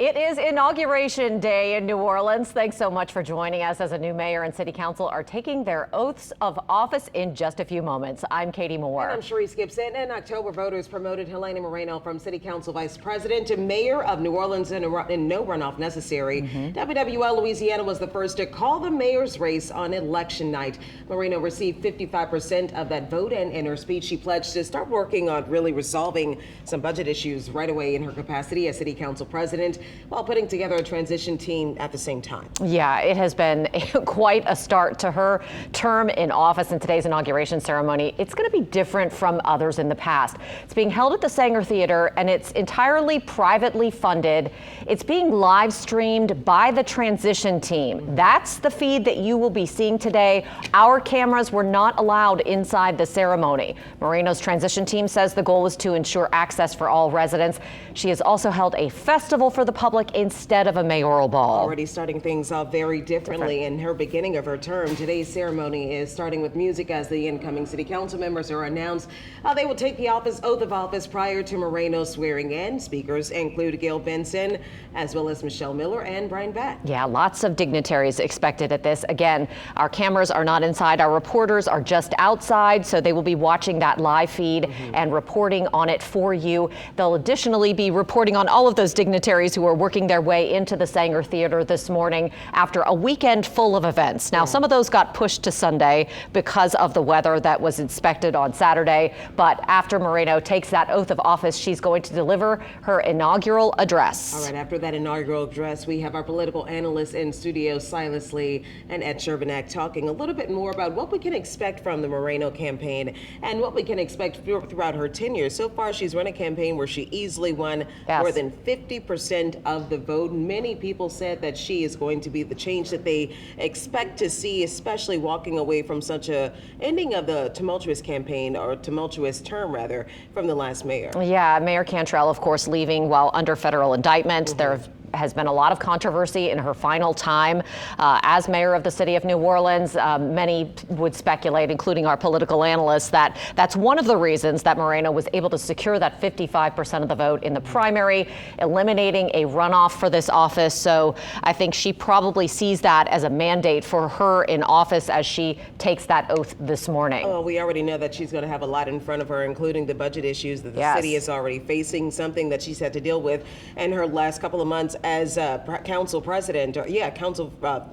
It is Inauguration Day in New Orleans. Thanks so much for joining us as a new mayor and city council are taking their oaths of office in just a few moments. I'm Katie Moore. And I'm Sharice Gibson. In October, voters promoted Helena Moreno from city council vice president to mayor of New Orleans in no runoff necessary. WWL Louisiana was the first to call the mayor's race on election night. Moreno received 55% of that vote, and in her speech, she pledged to start working on really resolving some budget issues right away in her capacity as city council president, while putting together a transition team at the same time. Yeah, it has been quite a start to her term in office, and today's inauguration ceremony, it's going to be different from others in the past. It's being held at the Sanger Theater, and it's entirely privately funded. It's being live streamed by the transition team. That's the feed that you will be seeing today. Our cameras were not allowed inside the ceremony. Moreno's transition team says the goal is to ensure access for all residents. She has also held a festival for the public instead of a mayoral ball. Already starting things off very differently in her beginning of her term. Today's ceremony is starting with music as the incoming city council members are announced. They will take the oath of office prior to Moreno swearing in. Speakers include Gail Benson, as well as Michelle Miller and Brian Batt. Yeah, lots of dignitaries expected at this. Again, our cameras are not inside. Our reporters are just outside, so they will be watching that live feed and reporting on it for you. They'll additionally be reporting on all of those dignitaries who are working their way into the Sanger Theater this morning after a weekend full of events. Now, some of those got pushed to Sunday because of the weather that was inspected on Saturday. But after Moreno takes that oath of office, she's going to deliver her inaugural address. All right, after that inaugural address, we have our political analysts in studio, Silas Lee and Ed Sherbanek, talking a little bit more about what we can expect from the Moreno campaign and what we can expect throughout her tenure. So far, she's run a campaign where she easily won more than 50% of the vote. Many people said that she is going to be the change that they expect to see, especially walking away from such a ending of the tumultuous campaign, or tumultuous term rather, from the last mayor. Yeah, Mayor Cantrell, of course, leaving while under federal indictment. There has been a lot of controversy in her final time as mayor of the city of New Orleans. Many would speculate, including our political analysts, that that's one of the reasons that Moreno was able to secure that 55% of the vote in the primary, eliminating a runoff for this office. So I think she probably sees that as a mandate for her in office as she takes that oath this morning. Oh, we already know that she's going to have a lot in front of her, including the budget issues that the city is already facing, something that she's had to deal with in her last couple of months as council president,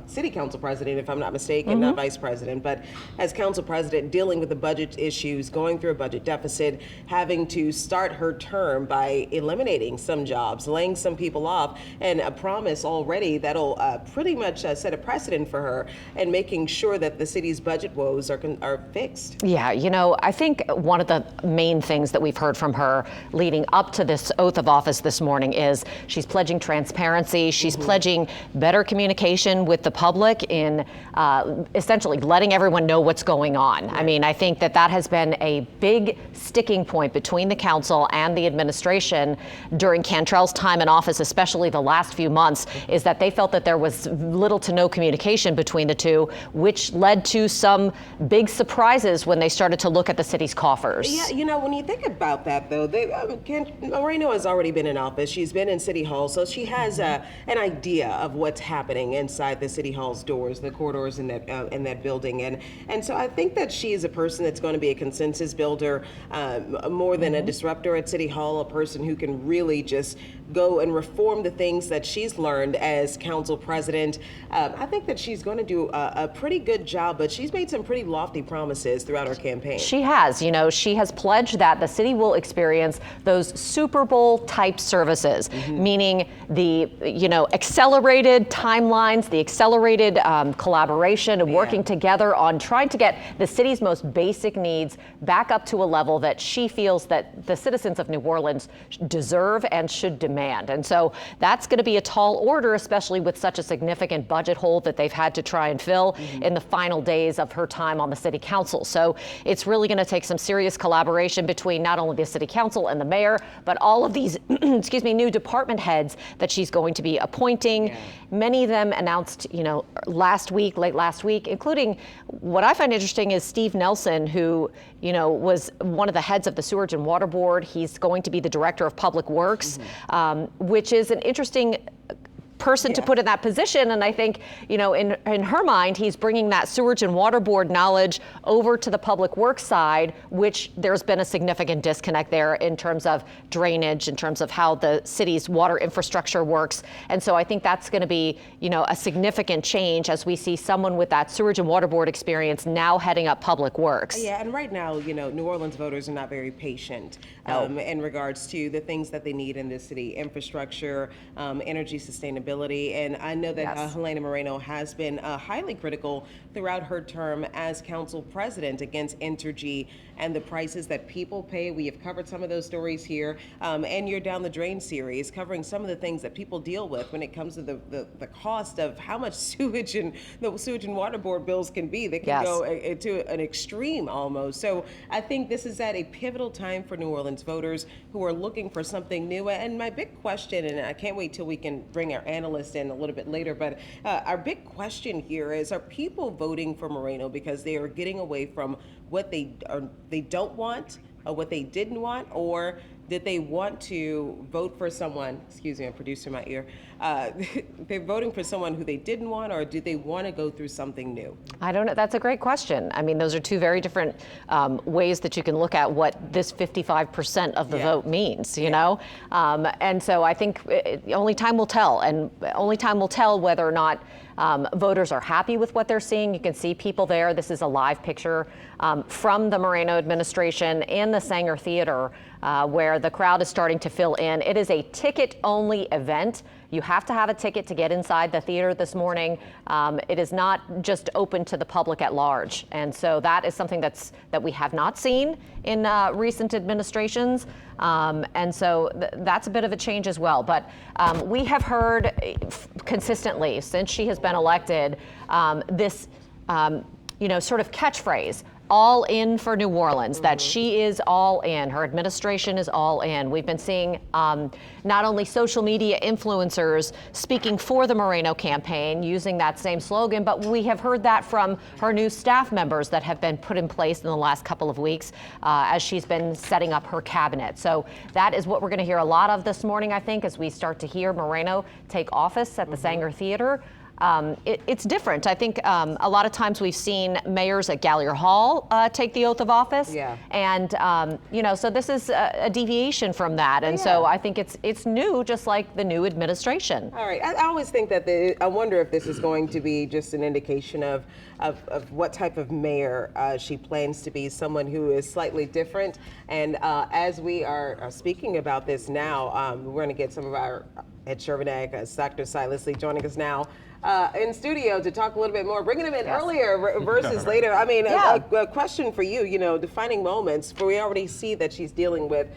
city council president, if I'm not mistaken, not vice president, but as council president, dealing with the budget issues, going through a budget deficit, having to start her term by eliminating some jobs, laying some people off, and a promise already that'll pretty much set a precedent for her and making sure that the city's budget woes are fixed. Yeah, you know, I think one of the main things that we've heard from her leading up to this oath of office this morning is she's pledging transparency. She's pledging better communication with the public in essentially letting everyone know what's going on. I mean, I think that has been a big sticking point between the council and the administration during Cantrell's time in office, especially the last few months, is that they felt that there was little to no communication between the two, which led to some big surprises when they started to look at the city's coffers. Yeah, you know, when you think about that, though, Moreno has already been in office. She's been in City Hall, so she has an idea of what's happening inside the City Hall's doors, the corridors in that building. And so I think that she is a person that's going to be a consensus builder more than a disruptor at City Hall, a person who can really just go and reform the things that she's learned as council president. I think that she's going to do a pretty good job, but she's made some pretty lofty promises throughout her campaign. She has. You know, she has pledged that the city will experience those Super Bowl type services, meaning the accelerated timelines, the accelerated collaboration and working together on trying to get the city's most basic needs back up to a level that she feels that the citizens of New Orleans deserve and should demand. And so that's going to be a tall order, especially with such a significant budget hole that they've had to try and fill in the final days of her time on the city council. So it's really going to take some serious collaboration between not only the city council and the mayor, but all of these, new department heads that she's going to be appointing. Many of them announced, late last week, including what I find interesting is Steve Nelson, who, was one of the heads of the Sewerage and Water Board. He's going to be the director of public works. which is an interesting person to put in that position. And I think, in her mind, he's bringing that sewage and water board knowledge over to the public works side, which there's been a significant disconnect there in terms of drainage, in terms of how the city's water infrastructure works. And so I think that's going to be, a significant change as we see someone with that sewage and water board experience now heading up public works. Yeah, and right now, New Orleans voters are not very patient in regards to the things that they need in this city: infrastructure, energy sustainability. And I know that Helena Moreno has been highly critical throughout her term as council president against Entergy and the prices that people pay. We have covered some of those stories here, and your Down the Drain series, covering some of the things that people deal with when it comes to the cost of how much sewage and water board bills can be. They can go to an extreme almost. So I think this is at a pivotal time for New Orleans voters who are looking for something new. And my big question, and I can't wait till we can bring our analyst in a little bit later, but our big question here is, are people voting for Moreno because they are getting away from what they don't want, or what they didn't want, or did they want to vote for someone, excuse me, I'm producing my ear, they're voting for someone who they didn't want, or do they want to go through something new? I don't know. That's a great question. I mean, those are two very different ways that you can look at what this 55% of the vote means, you know? And so I think only time will tell, and only time will tell whether or not voters are happy with what they're seeing. You can see people there. This is a live picture from the Moreno administration in the Sanger Theater, where the crowd is starting to fill in. It is a ticket-only event. You have to have a ticket to get inside the theater this morning. It is not just open to the public at large. And so that is something that we have not seen in recent administrations. And so that's a bit of a change as well. But we have heard consistently since she has been elected this sort of catchphrase, all in for New Orleans, that she is all in. Her administration is all in. We've been seeing not only social media influencers speaking for the Moreno campaign using that same slogan, but we have heard that from her new staff members that have been put in place in the last couple of weeks as she's been setting up her cabinet. So that is what we're going to hear a lot of this morning, I think, as we start to hear Moreno take office at the Sanger Theater. It's different. I think a lot of times we've seen mayors at Gallier Hall take the oath of office. Yeah. And, so this is a deviation from that. And so I think it's new, just like the new administration. All right. I always think that I wonder if this is going to be just an indication of what type of mayor she plans to be, someone who is slightly different. And as we are speaking about this now, we're going to get some of our Ed Shervanek, Dr. Silas Lee joining us now in studio to talk a little bit more, bringing him in earlier versus later. I mean, a question for you, defining moments, for we already see that she's dealing with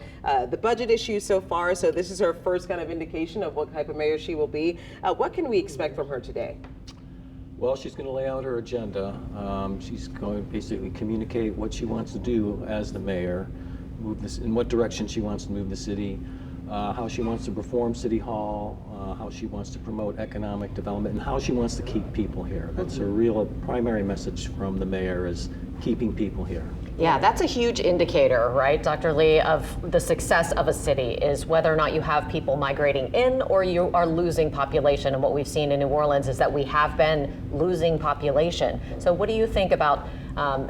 the budget issues so far, so this is her first kind of indication of what type of mayor she will be. What can we expect from her today? Well, she's going to lay out her agenda. She's going to basically communicate what she wants to do as the mayor, move this, in what direction she wants to move the city, how she wants to reform City Hall, how she wants to promote economic development, and how she wants to keep people here. That's her real primary message from the mayor, is keeping people here. Yeah, that's a huge indicator, right, Dr. Lee, of the success of a city, is whether or not you have people migrating in or you are losing population. And what we've seen in New Orleans is that we have been losing population. So what do you think about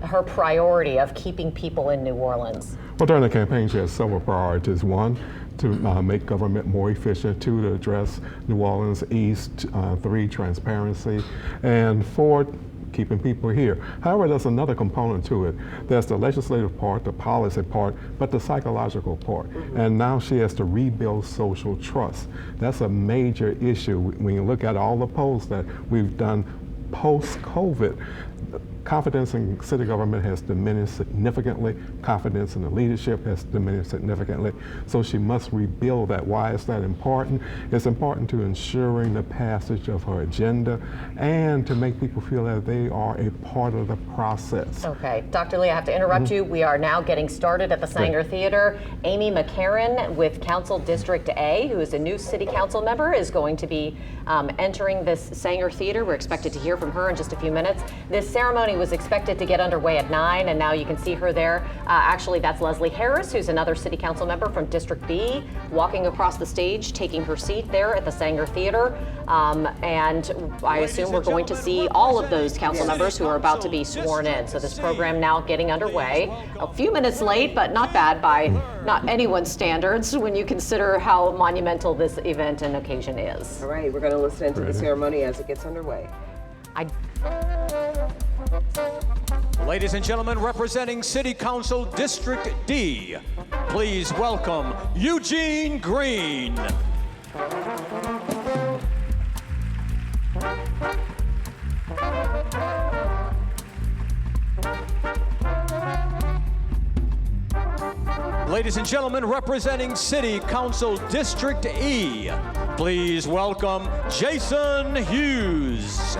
her priority of keeping people in New Orleans? Well, during the campaign, she has several priorities. One, to make government more efficient. Two, to address New Orleans East. Three, transparency. And four, keeping people here. However, there's another component to it. There's the legislative part, the policy part, but the psychological part. And now she has to rebuild social trust. That's a major issue. When you look at all the polls that we've done post-COVID, confidence in city government has diminished significantly. Confidence in the leadership has diminished significantly. So she must rebuild that. Why is that important? It's important to ensuring the passage of her agenda and to make people feel that they are a part of the process. Okay, Dr. Lee, I have to interrupt you. We are now getting started at the Sanger Theater. Amy McCarron with Council District A, who is a new city council member, is going to be entering this Sanger Theater. We're expected to hear from her in just a few minutes. This ceremony ceremony was expected to get underway at 9, and now you can see her there. Actually, that's Leslie Harris, who's another city council member from District B, walking across the stage, taking her seat there at the Sanger Theater. And I assume we're going to see all of those council members who are about to be sworn in. So this program now getting underway. A few minutes late, but not bad by not anyone's standards when you consider how monumental this event and occasion is. All right, we're going to listen to the ceremony as it gets underway. Ladies and gentlemen, representing City Council District D, please welcome Eugene Green. Ladies and gentlemen, representing City Council District E, please welcome Jason Hughes.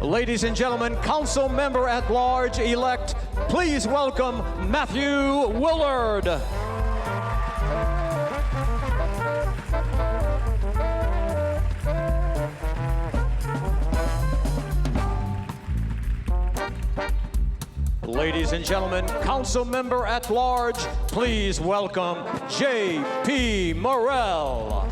Ladies and gentlemen, Council Member at Large-elect, please welcome Matthew Willard. Ladies and gentlemen, Council Member at Large, please welcome J.P. Morrell.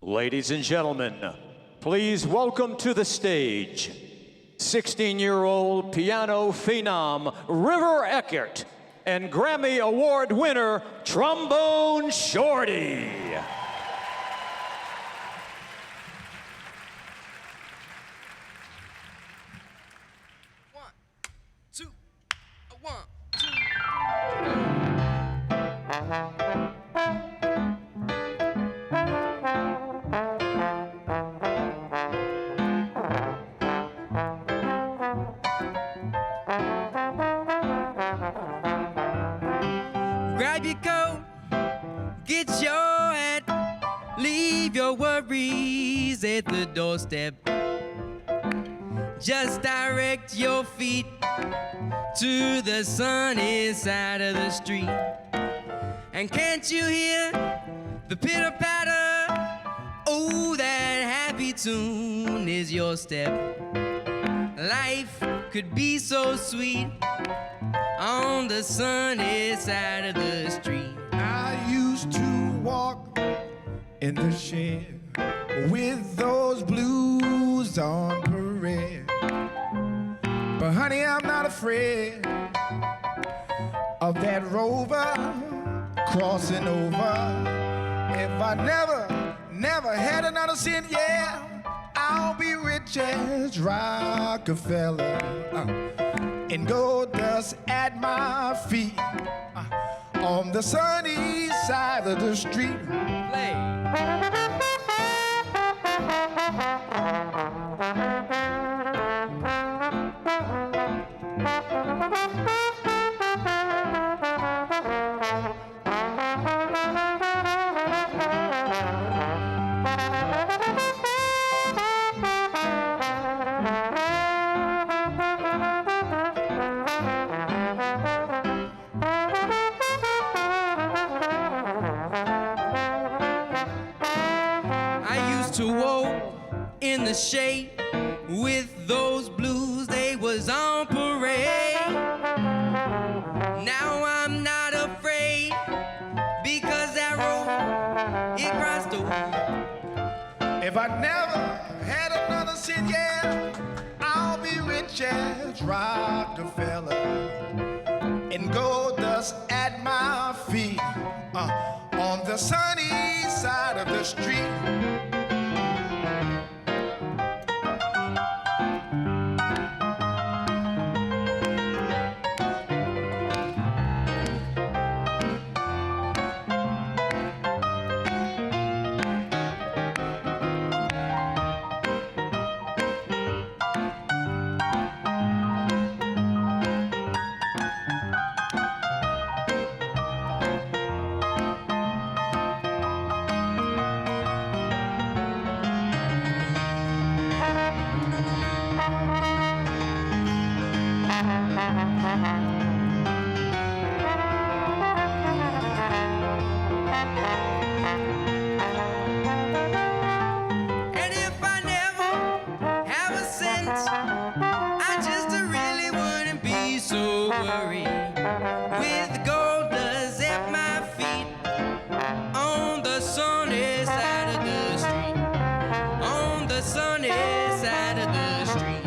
Ladies and gentlemen, please welcome to the stage 16-year-old piano phenom River Eckert and Grammy Award winner Trombone Shorty. Grab your coat, get your hat, leave your worries at the doorstep. Just direct your feet to the sunny side of the street. And can't you hear the pitter-patter? Oh, that happy tune is your step. Life could be so sweet on the sunny side of the street. I used to walk in the shed with those blues on parade. But honey, I'm not afraid of that rover crossing over. If I never had another cent, yeah, I'll be rich as Rockefeller. And gold dust at my feet on the sunny side of the street. Play. In the shade with those blues, they was on parade. Now I'm not afraid because that road, it crossed over. If I never had another cent, yeah, I'll be rich as Rockefeller. And gold dust at my feet on the sunny side of the street. sunny side of the street.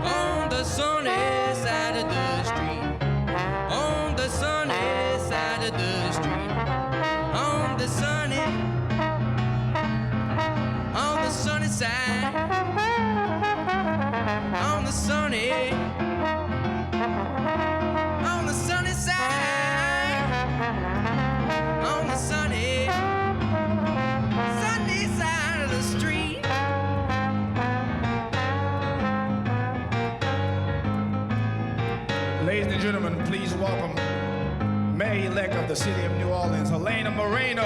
On the sunny side of the street. On the sunny side of the street. On the sunny side. On the sunny side. On the sunny side of the street. Ladies and gentlemen, please welcome Mayor-elect of the city of New Orleans, Helena Moreno.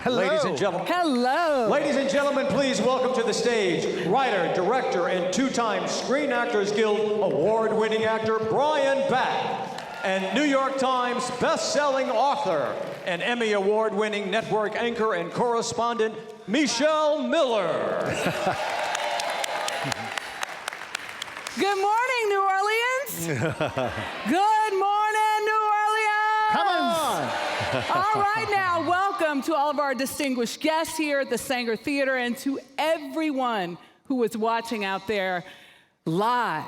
Ladies and gentlemen. Hello. Ladies and gentlemen, please welcome to the stage writer, director, and two-time Screen Actors Guild award-winning actor Brian Back and New York Times best-selling author and Emmy award-winning network anchor and correspondent Michelle Miller. Good morning, New Orleans. Good morning, New Orleans. Come on. All right now, welcome to all of our distinguished guests here at the Sanger Theater and to everyone who is watching out there live,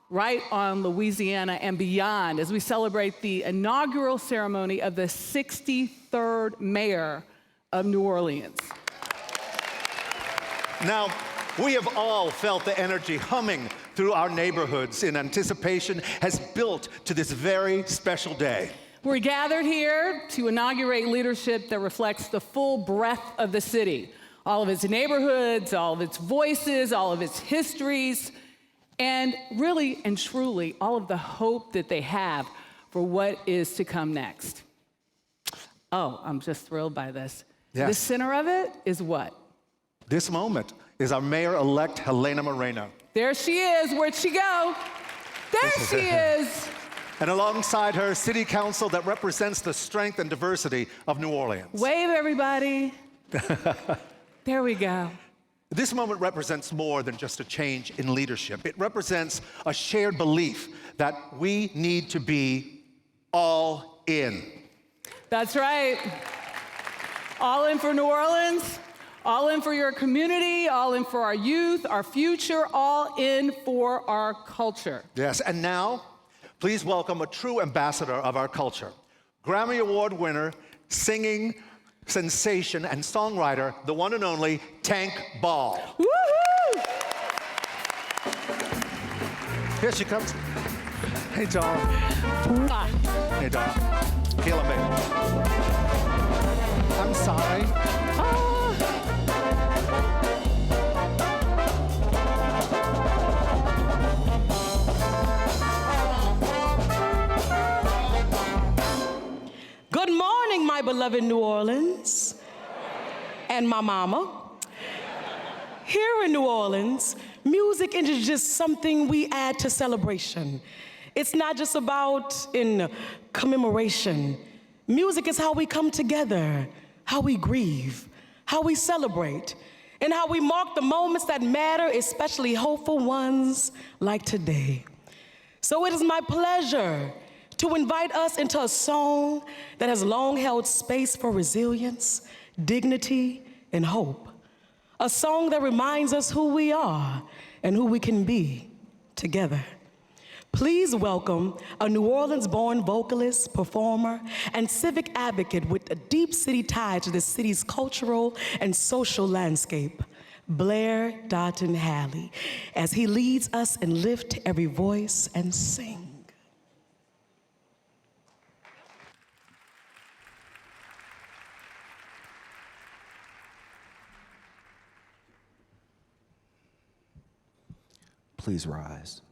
right on Louisiana and beyond as we celebrate the inaugural ceremony of the 63rd mayor of New Orleans. Now, we have all felt the energy humming through our neighborhoods in anticipation has built to this very special day. We're gathered here to inaugurate leadership that reflects the full breadth of the city, all of its neighborhoods, all of its voices, all of its histories, and really and truly all of the hope that they have for what is to come next. Oh, I'm just thrilled by this. Yes. The center of it is what? This moment is our mayor-elect Helena Moreno. There she is. Where'd she go? There she is. And alongside her, city council that represents the strength and diversity of New Orleans. Wave, everybody. There we go. This moment represents more than just a change in leadership. It represents a shared belief that we need to be all in. That's right. All in for New Orleans, all in for your community, all in for our youth, our future, all in for our culture. Yes, and now, please welcome a true ambassador of our culture, Grammy Award winner, singing sensation, and songwriter, the one and only Tank Ball. Woo-hoo! Here she comes. Hey, Dawn. Mwah. Hey, Dawn. Killing me. I'm sorry. Good morning, my beloved New Orleans and my mama. Here in New Orleans, music is just something we add to celebration. It's not just about in commemoration. Music is how we come together, how we grieve, how we celebrate, and how we mark the moments that matter, especially hopeful ones like today. So it is my pleasure to invite us into a song that has long held space for resilience, dignity, and hope. A song that reminds us who we are and who we can be together. Please welcome a New Orleans-born vocalist, performer, and civic advocate with a deep city tie to the city's cultural and social landscape, Blair Doughton Halley, as he leads us in Lift Every Voice and Sing. Please rise.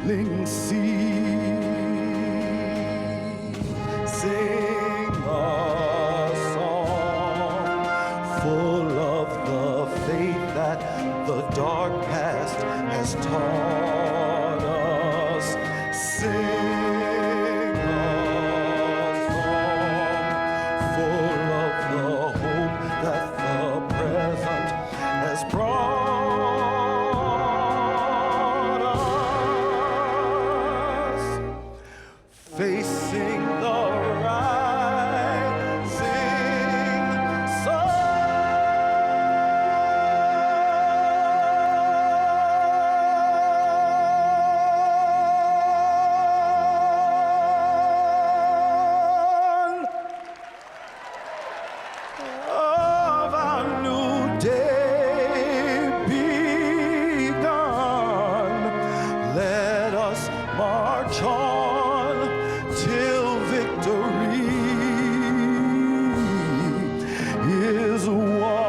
rolling sea. Sing a song full of the faith that the dark past has taught us. Sing a song full of the hope that the present has brought us. Facing the rising sun. Of our new day begun, let us march on till victory is won.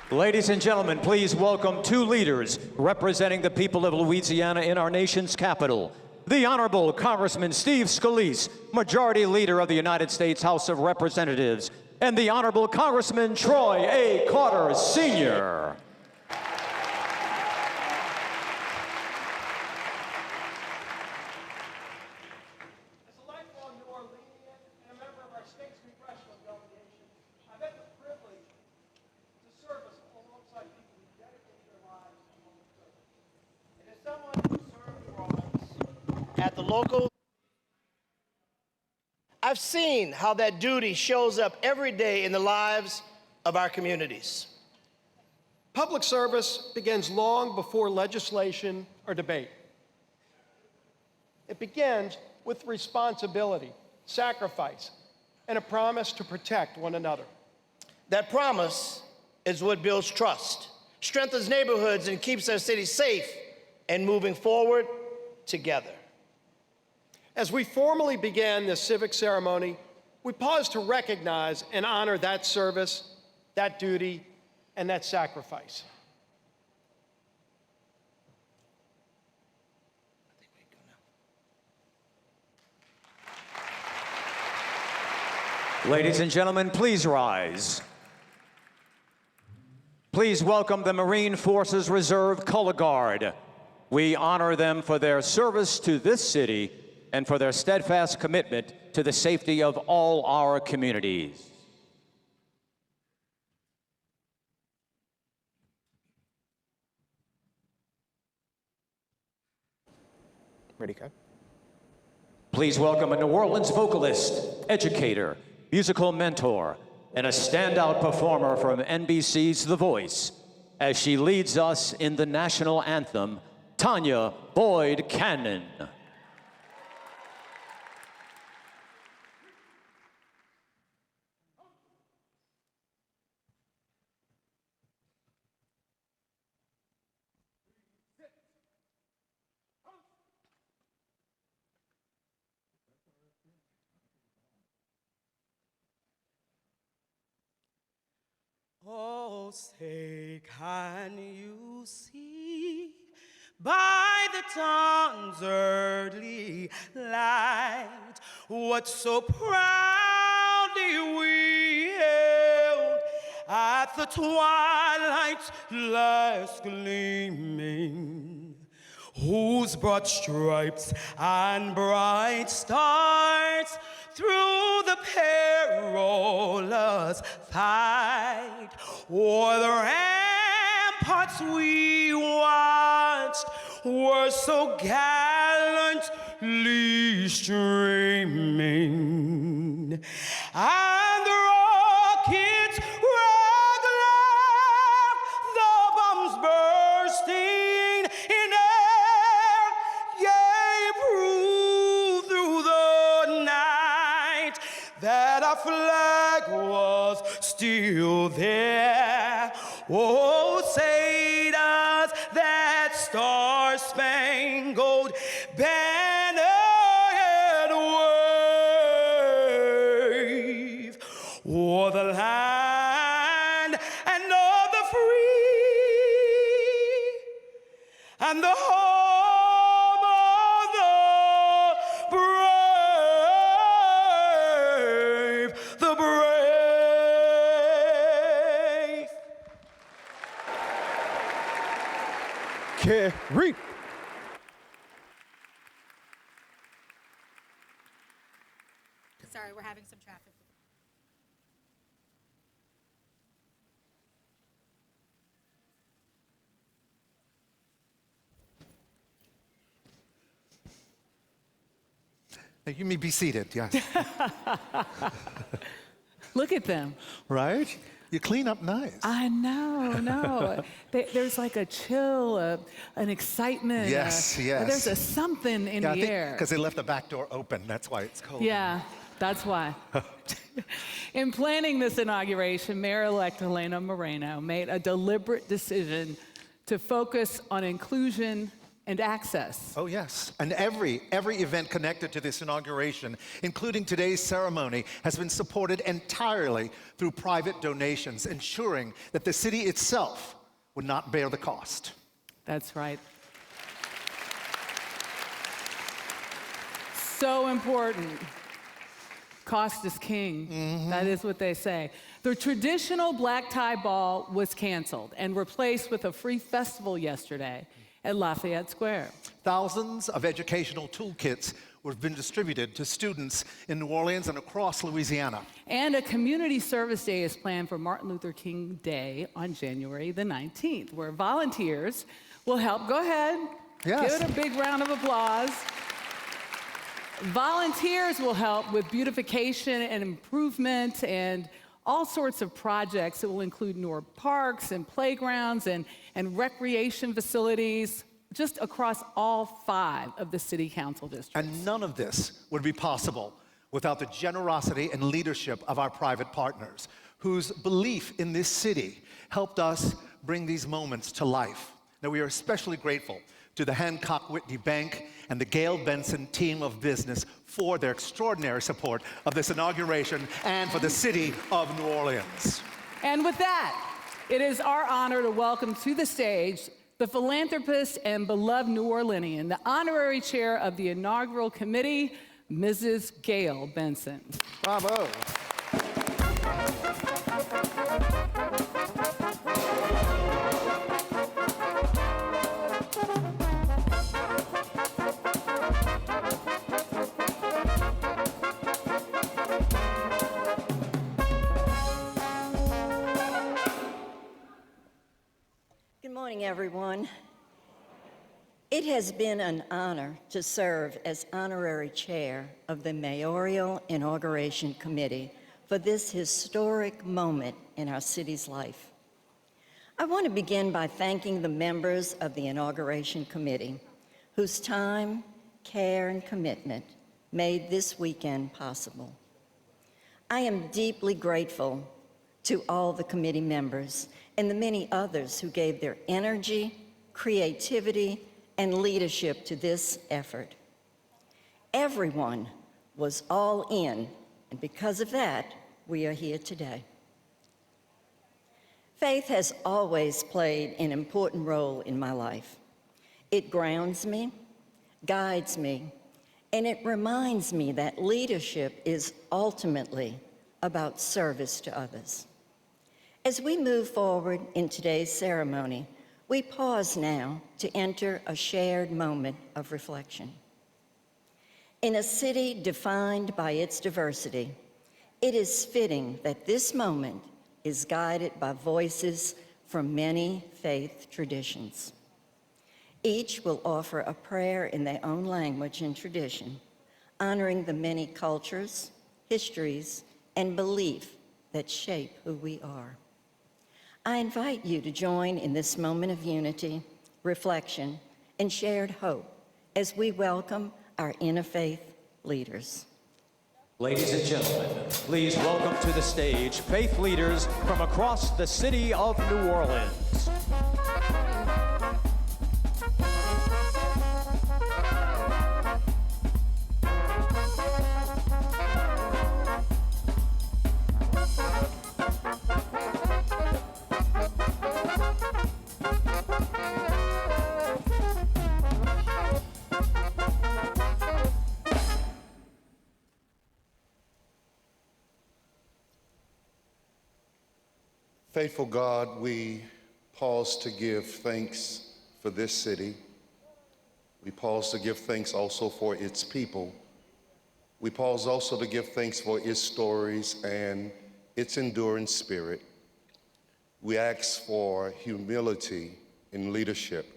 Ladies and gentlemen, please welcome two leaders representing the people of Louisiana in our nation's capital. The Honorable Congressman Steve Scalise, Majority Leader of the United States House of Representatives, and the Honorable Congressman Troy A. Carter, Sr. As a lifelong New Orleanian and a member of our state's congressional delegation, I've had the privilege to serve alongside people who dedicate their lives to public service. And as someone who served New Orleans at the local, I've seen how that duty shows up every day in the lives of our communities. Public service begins long before legislation or debate. It begins with responsibility, sacrifice, and a promise to protect one another. That promise is what builds trust, strengthens neighborhoods, and keeps our city safe and moving forward together. As we formally began this civic ceremony, we pause to recognize and honor that service, that duty, and that sacrifice. Ladies and gentlemen, please rise. Please welcome the Marine Forces Reserve Color Guard. We honor them for their service to this city and for their steadfast commitment to the safety of all our communities. Ready, Ken? Please welcome a New Orleans vocalist, educator, musical mentor, and a standout performer from NBC's The Voice, as she leads us in the national anthem, Tanya Boyd Cannon. Oh, say, can you see by the dawn's early light what so proudly we hailed at the twilight's last gleaming, whose broad stripes and bright stars through the perilous fight o'er the ramparts we watched were so gallantly streaming, and the rockets regular, the bombs bursting in air, yea, prove through the night that our flag was still there. Oh, say does that star-spangled banner yet wave o'er the land and of the free and the home of the brave. Kerry. Sorry, we're having some traffic. Now, you may be seated, yes. Look at them. Right? You clean up nice. I know. There's like a chill, an excitement. Yes, yes. There's a something in the air. Because they left the back door open. That's why it's cold. Yeah, that's why. In planning this inauguration, Mayor-elect Helena Moreno made a deliberate decision to focus on inclusion and access. Oh, yes. And every event connected to this inauguration, including today's ceremony, has been supported entirely through private donations, ensuring that the city itself would not bear the cost. That's right. So important. Cost is king. Mm-hmm. That is what they say. The traditional black tie ball was canceled and replaced with a free festival yesterday at Lafayette Square. Thousands of educational toolkits have been distributed to students in New Orleans and across Louisiana. And a community service day is planned for Martin Luther King Day on January the 19th, where volunteers will help. Go ahead. Yes. Give it a big round of applause. Volunteers will help with beautification and improvement and all sorts of projects that will include newer parks and playgrounds and recreation facilities just across all 5 of the city council districts. And none of this would be possible without the generosity and leadership of our private partners, whose belief in this city helped us bring these moments to life. Now, we are especially grateful to the Hancock Whitney Bank and the Gail Benson team of business for their extraordinary support of this inauguration and for the city of New Orleans. And with that, it is our honor to welcome to the stage the philanthropist and beloved New Orleanian, the honorary chair of the inaugural committee, Mrs. Gail Benson. Bravo. Good morning, everyone. It has been an honor to serve as honorary chair of the Mayoral Inauguration Committee for this historic moment in our city's life. I want to begin by thanking the members of the Inauguration Committee whose time, care, and commitment made this weekend possible. I am deeply grateful to all the committee members and the many others who gave their energy, creativity, and leadership to this effort. Everyone was all in, and because of that, we are here today. Faith has always played an important role in my life. It grounds me, guides me, and it reminds me that leadership is ultimately about service to others. As we move forward in today's ceremony, we pause now to enter a shared moment of reflection. In a city defined by its diversity, it is fitting that this moment is guided by voices from many faith traditions. Each will offer a prayer in their own language and tradition, honoring the many cultures, histories, and beliefs that shape who we are. I invite you to join in this moment of unity, reflection, and shared hope as we welcome our interfaith leaders. Ladies and gentlemen, please welcome to the stage faith leaders from across the city of New Orleans. Faithful God, we pause to give thanks for this city. We pause to give thanks also for its people. We pause also to give thanks for its stories and its enduring spirit. We ask for humility in leadership.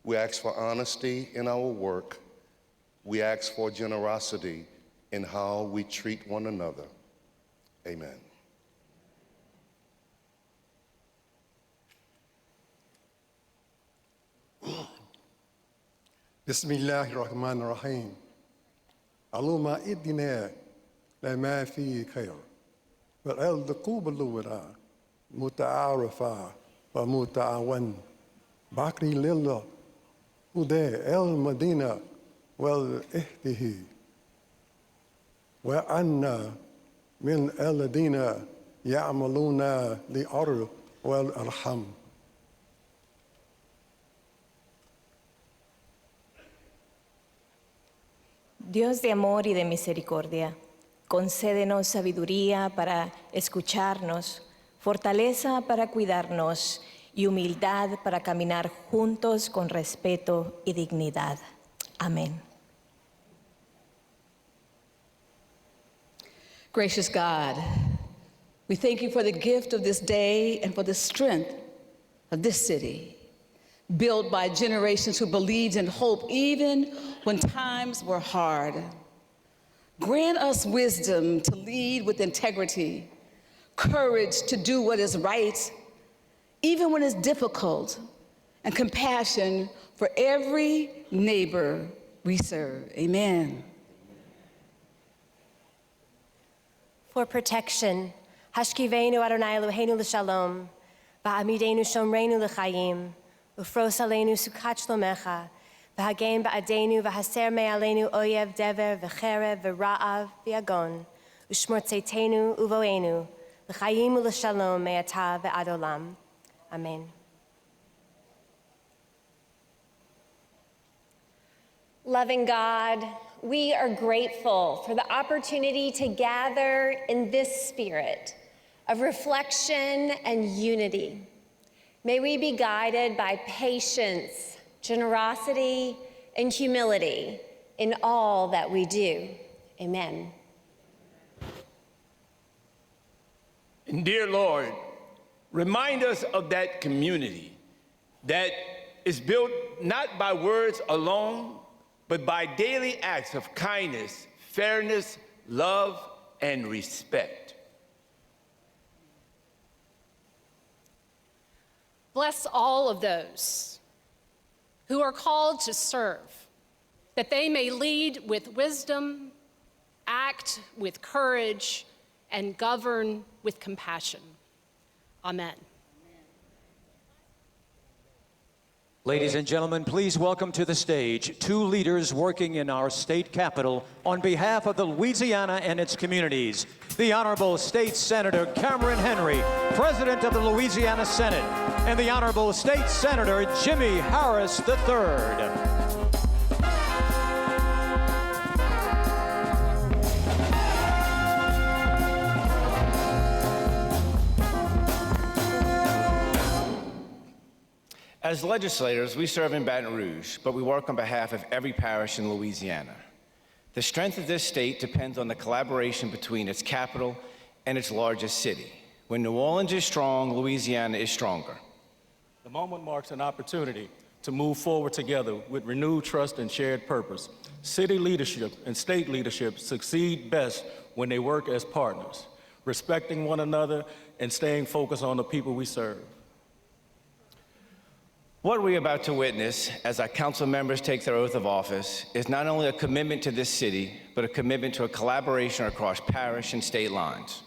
We ask for honesty in our work. We ask for generosity in how we treat one another. Amen. بسم الله الرحمن الرحيم اللهم ادنا لما فيه خير والأرض قبلورا متعارفة ومتعاون باقي لله هدى المدينة والإهته وأن من الذين يعملون للأرض والأرحام. Dios de amor y de misericordia, concédenos sabiduría para escucharnos, fortaleza para cuidarnos y humildad para caminar juntos con respeto y dignidad. Amén. Gracious God, we thank you for the gift of this day and for the strength of this city, built by generations who believed in hope even when times were hard. Grant us wisdom to lead with integrity, courage to do what is right, even when it's difficult, and compassion for every neighbor we serve. Amen. For protection, Hashkivenu Adonai Eloheinu l'shalom, va'amidenu shomreinu l'chaim, ufros aleinu sukat shlomecha, v'hagen ba'adenu v'haser me'aleinu oyev dever v'cherev v'ra'av v'yagon, u'shmor tzeitenu uvoenu, l'chaim u'l'shalom me'ata v'ad olam. Amen. Loving God, we are grateful for the opportunity to gather in this spirit of reflection and unity. May we be guided by patience, generosity, and humility in all that we do. Amen. And dear Lord, remind us of that community that is built not by words alone, but by daily acts of kindness, fairness, love, and respect. Bless all of those who are called to serve, that they may lead with wisdom, act with courage, and govern with compassion. Amen. Ladies and gentlemen, please welcome to the stage two leaders working in our state capitol on behalf of the Louisiana and its communities. The Honorable State Senator Cameron Henry, President of the Louisiana Senate, and the Honorable State Senator Jimmy Harris III. As legislators, we serve in Baton Rouge, but we work on behalf of every parish in Louisiana. The strength of this state depends on the collaboration between its capital and its largest city. When New Orleans is strong, Louisiana is stronger. The moment marks an opportunity to move forward together with renewed trust and shared purpose. City leadership and state leadership succeed best when they work as partners, respecting one another and staying focused on the people we serve. What we're about to witness as our council members take their oath of office is not only a commitment to this city, but a commitment to a collaboration across parish and state lines.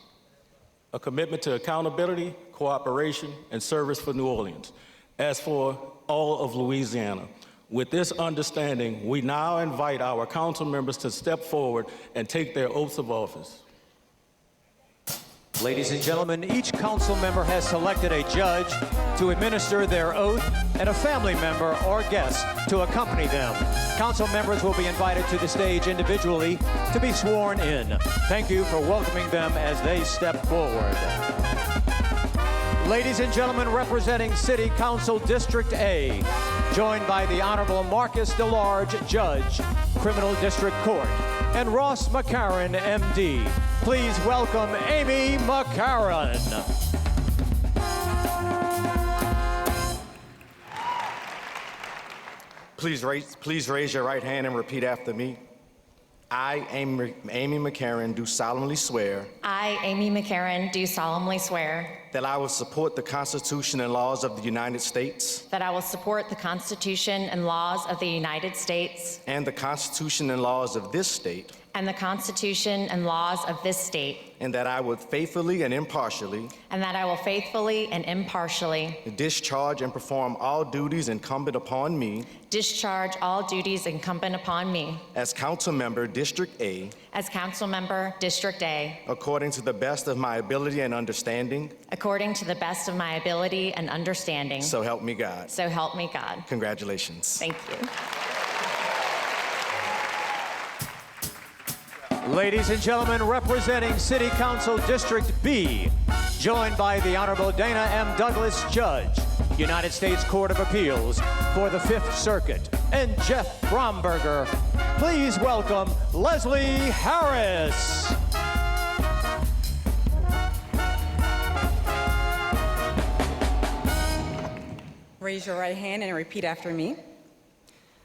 A commitment to accountability, cooperation, and service for New Orleans, as for all of Louisiana. With this understanding, we now invite our council members to step forward and take their oaths of office. Ladies and gentlemen, each council member has selected a judge to administer their oath and a family member or guest to accompany them. Council members will be invited to the stage individually to be sworn in. Thank you for welcoming them as they step forward. Ladies and gentlemen, representing City Council District A, joined by the Honorable Marcus DeLarge, Judge, Criminal District Court, and Ross McCarron, MD. Please welcome Amy McCarron. Please raise your right hand and repeat after me. I, Amy McCarron, do solemnly swear. I, Amy McCarron, do solemnly swear that I will support the Constitution and laws of the United States. that I will support the Constitution and laws of the United States And the Constitution and laws of this state. and the Constitution and laws of this state, And that I will faithfully and impartially and that I will faithfully and impartially discharge and perform all duties incumbent upon me discharge all duties incumbent upon me as council member District A, as council member District A, according to the best of my ability and understanding. according to the best of my ability and understanding. So help me God. So help me God. Congratulations. Thank you. Ladies and gentlemen, representing City Council District B, joined by the Honorable Dana M. Douglas, Judge, United States Court of Appeals for the Fifth Circuit, and Jeff Bromberger, please welcome Leslie Harris. Raise your right hand and repeat after me.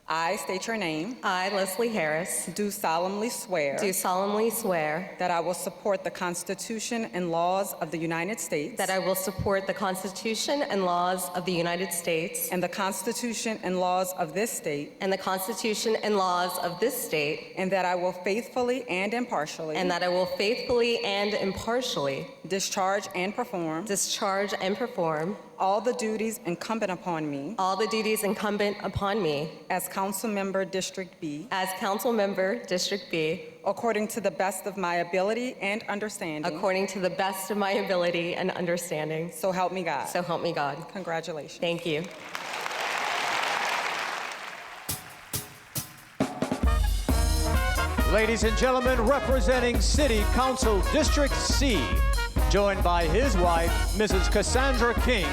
I state your name. I, Leslie Harris, Do solemnly swear. do solemnly swear That I will support the Constitution and laws of the United States. that I will support the Constitution and laws of the United States And the Constitution and laws of this state. and the Constitution and laws of this state, And that I will faithfully and impartially. and that I will faithfully and impartially discharge and perform. All the duties incumbent upon me. All the duties incumbent upon me. As council member District B. As council member District B. According to the best of my ability and understanding. According to the best of my ability and understanding. So help me God. So help me God. Congratulations. Thank you. Ladies and gentlemen, representing City Council District C, joined by his wife, Mrs. Cassandra King,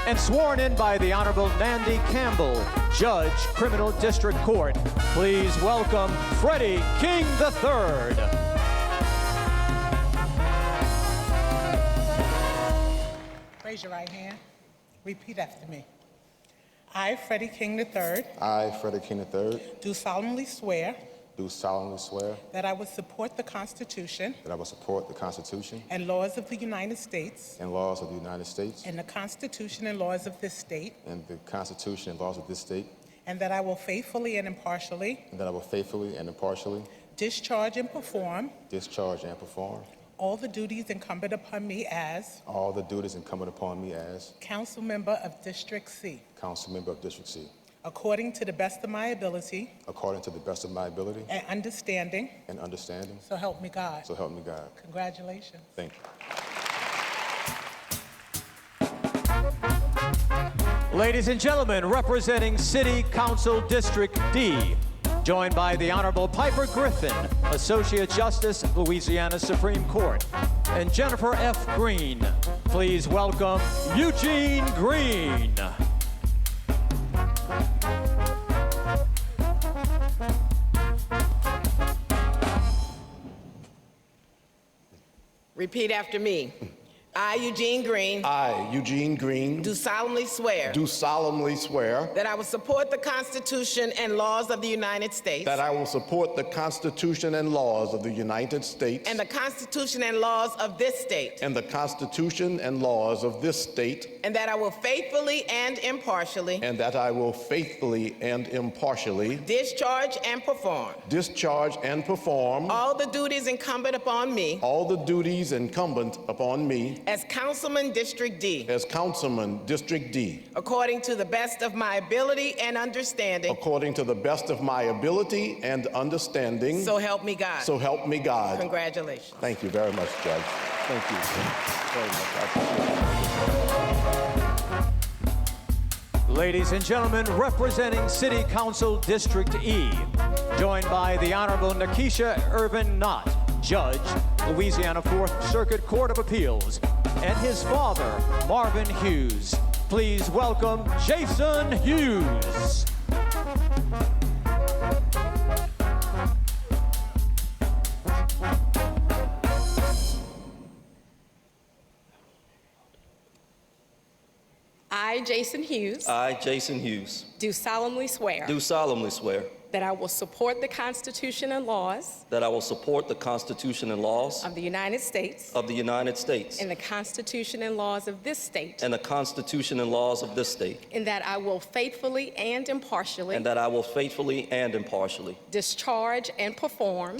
and sworn in by the Honorable Nandy Campbell, Judge, Criminal District Court. Please welcome Freddie King III. Raise your right hand. Repeat after me. I, Freddie King III, I, Freddie King III, do solemnly swear do solemnly swear that I will support the Constitution that I will support the Constitution and laws of the United States and laws of the United States and the Constitution and laws of this state, and the Constitution and laws of this state, and that I will faithfully and impartially and that I will faithfully and impartially discharge and perform all the duties incumbent upon me as all the duties incumbent upon me as council member of District C, council member of District C, according to the best of my ability according to the best of my ability and understanding. So help me God. So help me God. Congratulations. Thank you. Ladies and gentlemen, representing City Council District D, joined by the Honorable Piper Griffin, Associate Justice, Louisiana Supreme Court, and Jennifer F. Green. Please welcome Eugene Green. Repeat after me. I, Eugene Green, I, Eugene Green, do solemnly swear do solemnly swear that I will support the Constitution and laws of the United States that I will support the Constitution and laws of the United States and the Constitution and laws of this state, and the Constitution and laws of this state, and that I will faithfully and impartially and that I will faithfully and impartially discharge and perform all the duties incumbent upon me all the duties incumbent upon me as Councilman District D, as Councilman District D, according to the best of my ability and understanding. according to the best of my ability and understanding. So help me God. So help me God. Congratulations. Thank you very much, Judge. Thank you very much. I appreciate it. Ladies and gentlemen, representing City Council District E, joined by the Honorable Nikisha Irvin Knott, Judge, Louisiana 4th Circuit Court of Appeals, and his father, Marvin Hughes. Please welcome Jason Hughes. I, Jason Hughes, I, Jason Hughes, do solemnly swear do solemnly swear that I will support the Constitution and laws that I will support the Constitution and laws of the United States of the United States and the Constitution and laws of this state, and the Constitution and laws of this state, and that I will faithfully and impartially and that I will faithfully and impartially discharge and perform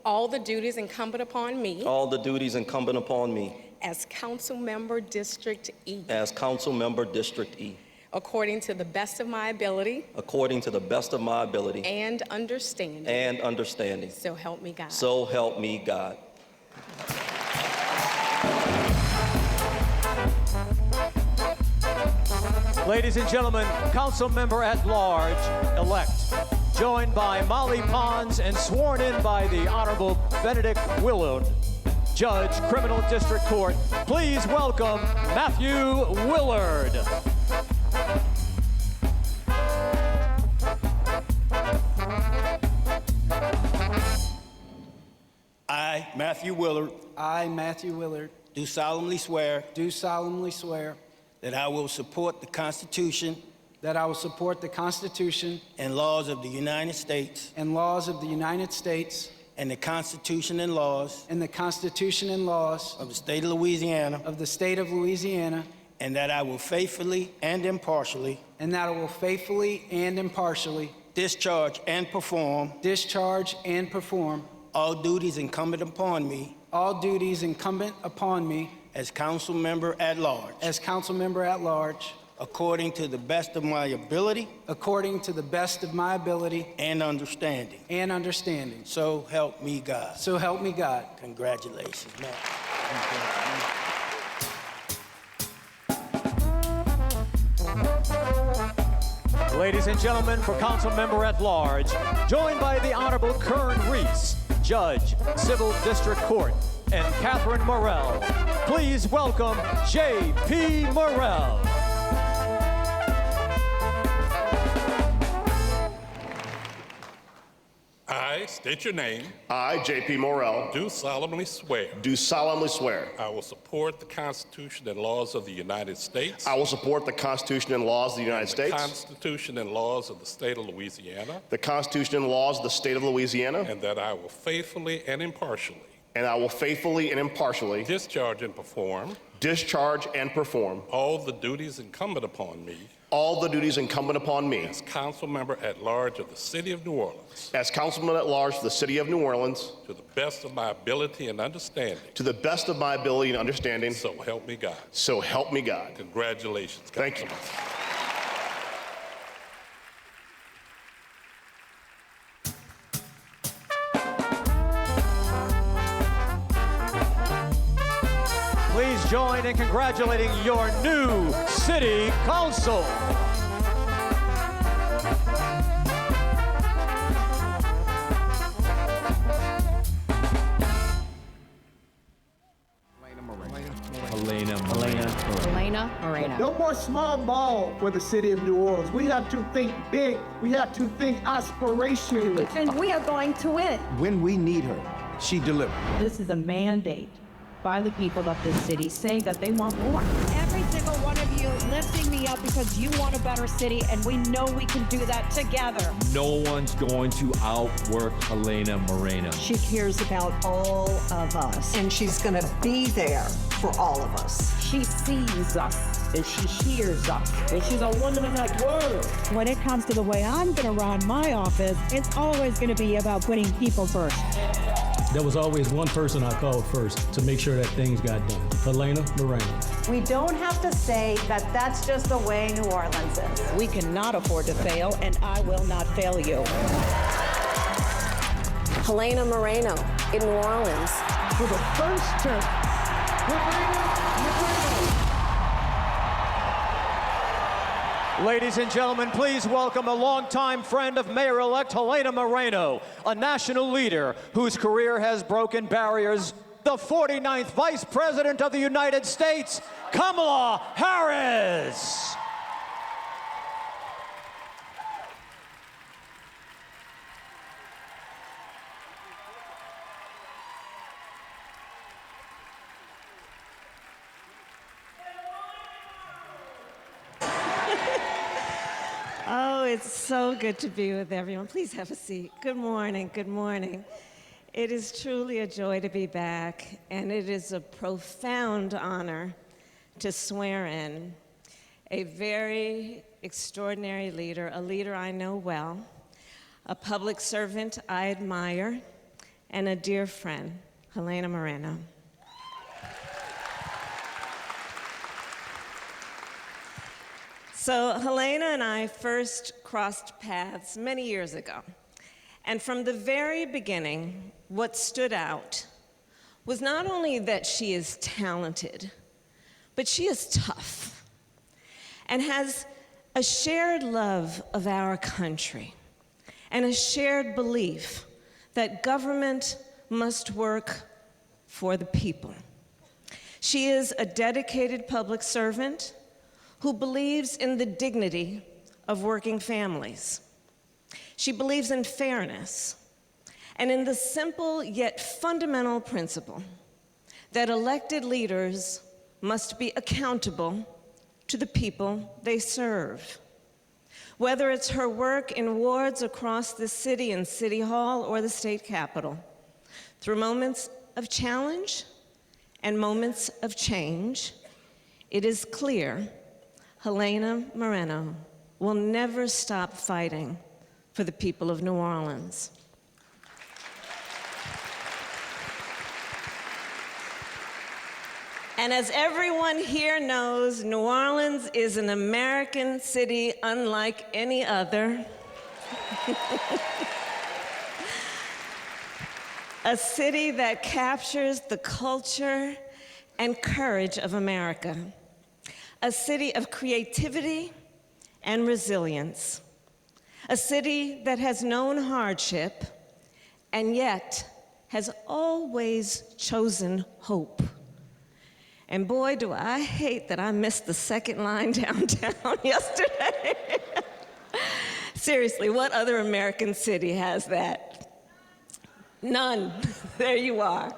all the duties incumbent upon me all the duties incumbent upon me as Council Member District E, as Council Member District E, according to the best of my ability according to the best of my ability and understanding. So help me God. So help me God. Ladies and gentlemen, Council Member at Large-elect, joined by Molly Pons and sworn in by the Honorable Benedict Willard, Judge, Criminal District Court. Please welcome Matthew Willard. I, Matthew Willard, do solemnly swear that I will support the Constitution and laws of the United States and the Constitution and laws of the state of Louisiana, and that I will faithfully and impartially discharge and perform all duties incumbent upon me as Council Member at Large, according to the best of my ability and understanding. So help me God. Congratulations, man. Ladies and gentlemen, for Council Member at Large, joined by the Honorable Kern Reese, Judge, Civil District Court, and Catherine Morrell. Please welcome J.P. Morrell. I state your name. I, J.P. Morrell, Do solemnly swear. I will support the Constitution and laws of the United States. will support the Constitution and laws of the United States. The Constitution and laws of the state of Louisiana. The Constitution and laws of the state of Louisiana. And that I will faithfully and impartially. Discharge and perform. All the duties incumbent upon me. As Council Member at Large of the City of New Orleans. To the best of my ability and understanding. So help me God. Congratulations. Thank you. Please join in congratulating your new City Council. Helena Moreno. No more small ball for the city of New Orleans. We have to think big. We have to think aspirationally. And we are going to win. When we need her, she delivers. This is a mandate by the people of this city saying that they want more. Every single one of you lifting me up because you want a better city, and we know we can do that together. No one's going to outwork Helena Moreno. She cares about all of us, and she's going to be there for all of us. She sees us, and she hears us, and she's a woman of that word. When it comes to the way I'm going to run my office, it's always going to be about putting people first. There was always one person I called first to make sure that things got done. Helena Moreno. We don't have to say that that's just the way New Orleans is. We cannot afford to fail, and I will not fail you. Helena Moreno in New Orleans. For the first term, Moreno. Ladies and gentlemen, please welcome a longtime friend of Mayor-elect Helena Moreno, a national leader whose career has broken barriers, the 49th Vice President of the United States, Kamala Harris. Oh, it's so good to be with everyone. Please have a seat. Good morning, good morning. It is truly a joy to be back, and it is a profound honor to swear in a very extraordinary leader, a leader I know well, a public servant I admire, and a dear friend, Helena Moreno. So Helena and I first crossed paths many years ago. And from the very beginning, what stood out was not only that she is talented, but she is tough and has a shared love of our country and a shared belief that government must work for the people. She is a dedicated public servant who believes in the dignity of working families. She believes in fairness and in the simple yet fundamental principle that elected leaders must be accountable to the people they serve. Whether it's her work in wards across the city in City Hall or the state capitol, through moments of challenge and moments of change, it is clear Helena Moreno will never stop fighting for the people of New Orleans. And as everyone here knows, New Orleans is an American city unlike any other. A city that captures the culture and courage of America. A city of creativity and resilience. A city that has known hardship and yet has always chosen hope. And boy, do I hate that I missed the second line downtown yesterday. Seriously, what other American city has that? None. There you are.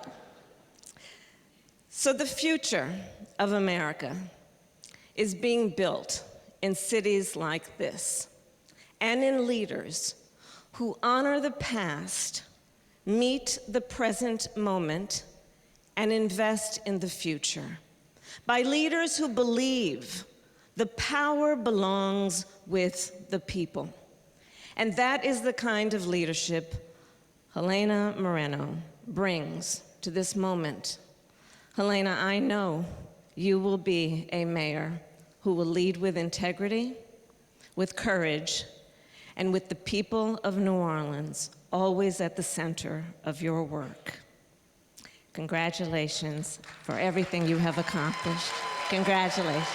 So the future of America is being built in cities like this and in leaders who honor the past, meet the present moment, and invest in the future. By leaders who believe the power belongs with the people. And that is the kind of leadership Helena Moreno brings to this moment. Helena, I know you will be a mayor who will lead with integrity, with courage, and with the people of New Orleans always at the center of your work. Congratulations for everything you have accomplished. Congratulations.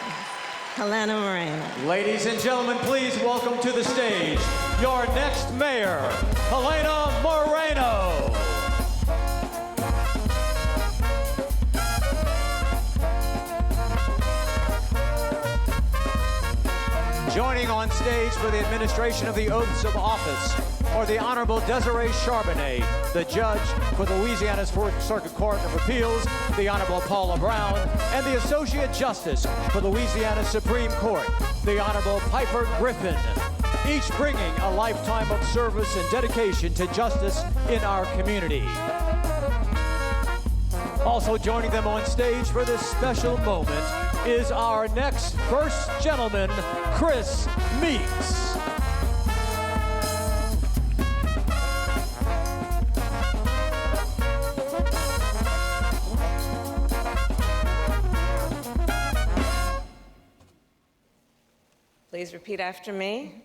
Helena Moreno. Ladies and gentlemen, please welcome to the stage your next mayor, Helena Moreno. Joining on stage for the administration of the oaths of office or the Honorable Desiree Charbonnet, the judge for the Louisiana's Fourth Circuit Court of Appeals, the Honorable Paula Brown, and the Associate Justice for Louisiana Supreme Court, the Honorable Piper Griffin, each bringing a lifetime of service and dedication to justice in our community. Also joining them on stage for this special moment is our next First Gentleman, Chris Meeks. Please repeat after me.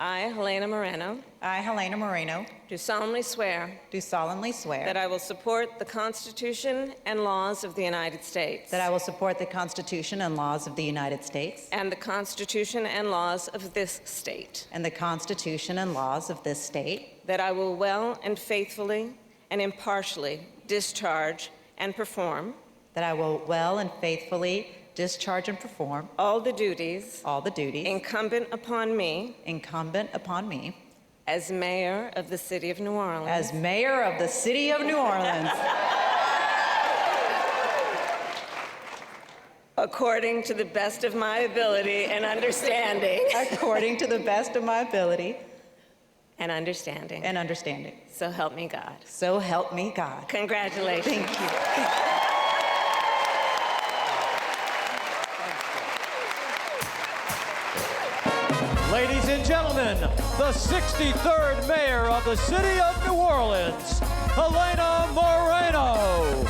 I, Helena Moreno. I, Helena Moreno. Do solemnly swear. Do solemnly swear. That I will support the Constitution and laws of the United States. That I will support the Constitution and laws of the United States. And the Constitution and laws of this state. And the Constitution and laws of this state. That I will well and faithfully and impartially discharge and perform. That I will well and faithfully discharge and perform all the duties incumbent upon me as mayor of the city of New Orleans. As mayor of the city of New Orleans. According to the best of my ability and understanding. According to the best of my ability and understanding. And understanding. So help me God. So help me God. Congratulations. Thank you. Ladies and gentlemen, the 63rd Mayor of the City of New Orleans, Helena Moreno.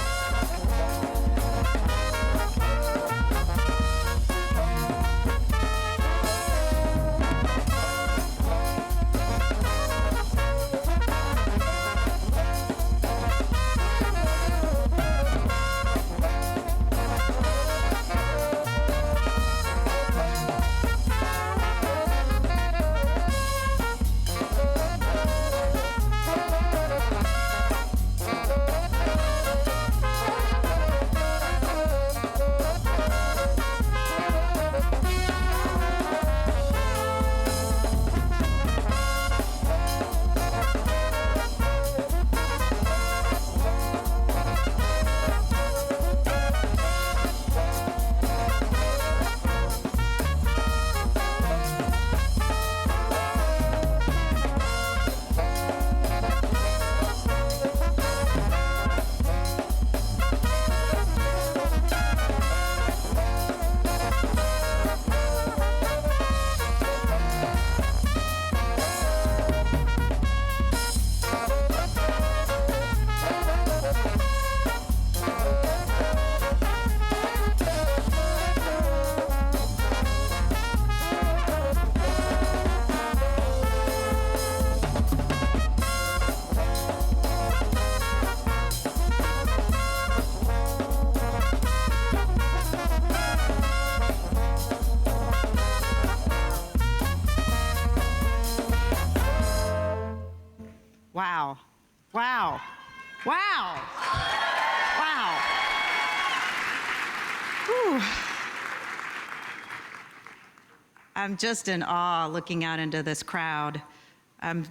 Wow. Wow. Wow. Wow. Whew. I'm just in awe looking out into this crowd. I'm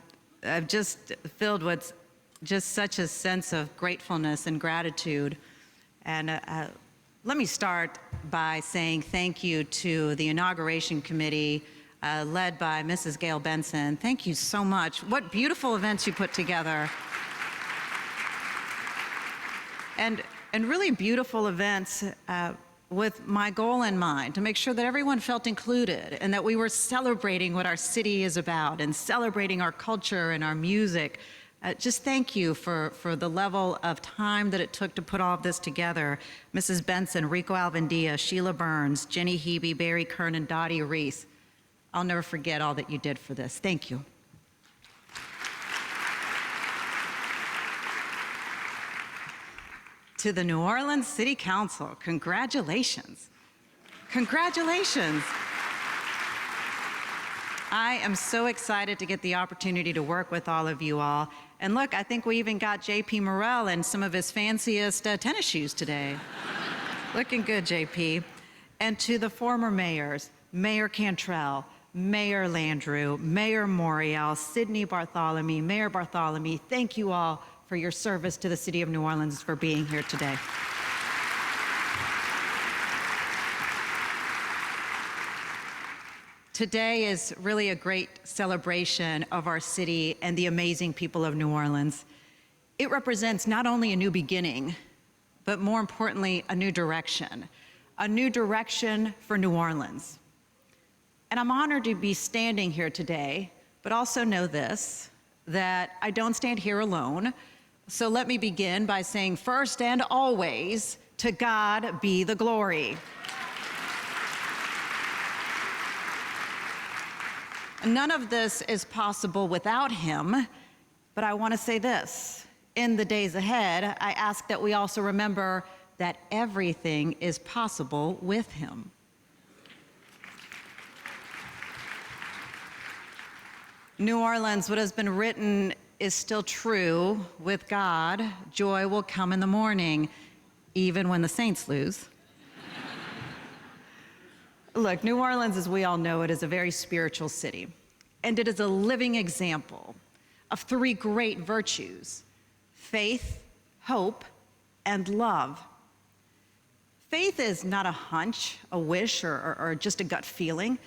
just filled with just such a sense of gratefulness and gratitude. And let me start by saying thank you to the Inauguration Committee, led by Mrs. Gail Benson. Thank you so much. What beautiful events you put together. And really beautiful events with my goal in mind, to make sure that everyone felt included and that we were celebrating what our city is about and celebrating our culture and our music. Just thank you for the level of time that it took to put all of this together. Mrs. Benson, Rico Alvendia, Sheila Burns, Jenny Hebe, Barry Kern, and Dottie Reese. I'll never forget all that you did for this. Thank you. To the New Orleans City Council, congratulations. Congratulations. I am so excited to get the opportunity to work with all of you all. And look, I think we even got JP Morrell in some of his fanciest tennis shoes today. Looking good, JP. And to the former mayors, Mayor Cantrell, Mayor Landrieu, Mayor Morial, Sidney Bartholomew, Mayor Bartholomew, thank you all for your service to the City of New Orleans, for being here today. Today is really a great celebration of our city and the amazing people of New Orleans. It represents not only a new beginning, but more importantly, a new direction for New Orleans. And I'm honored to be standing here today, but also know this, that I don't stand here alone. So let me begin by saying, first and always, to God be the glory. None of this is possible without him, but I want to say this. In the days ahead, I ask that we also remember that everything is possible with him. New Orleans, what has been written is still true. With God, joy will come in the morning, even when the Saints lose. Look, New Orleans, as we all know it, is a very spiritual city, and it is a living example of three great virtues: faith, hope, and love. Faith is not a hunch, a wish, or just a gut feeling.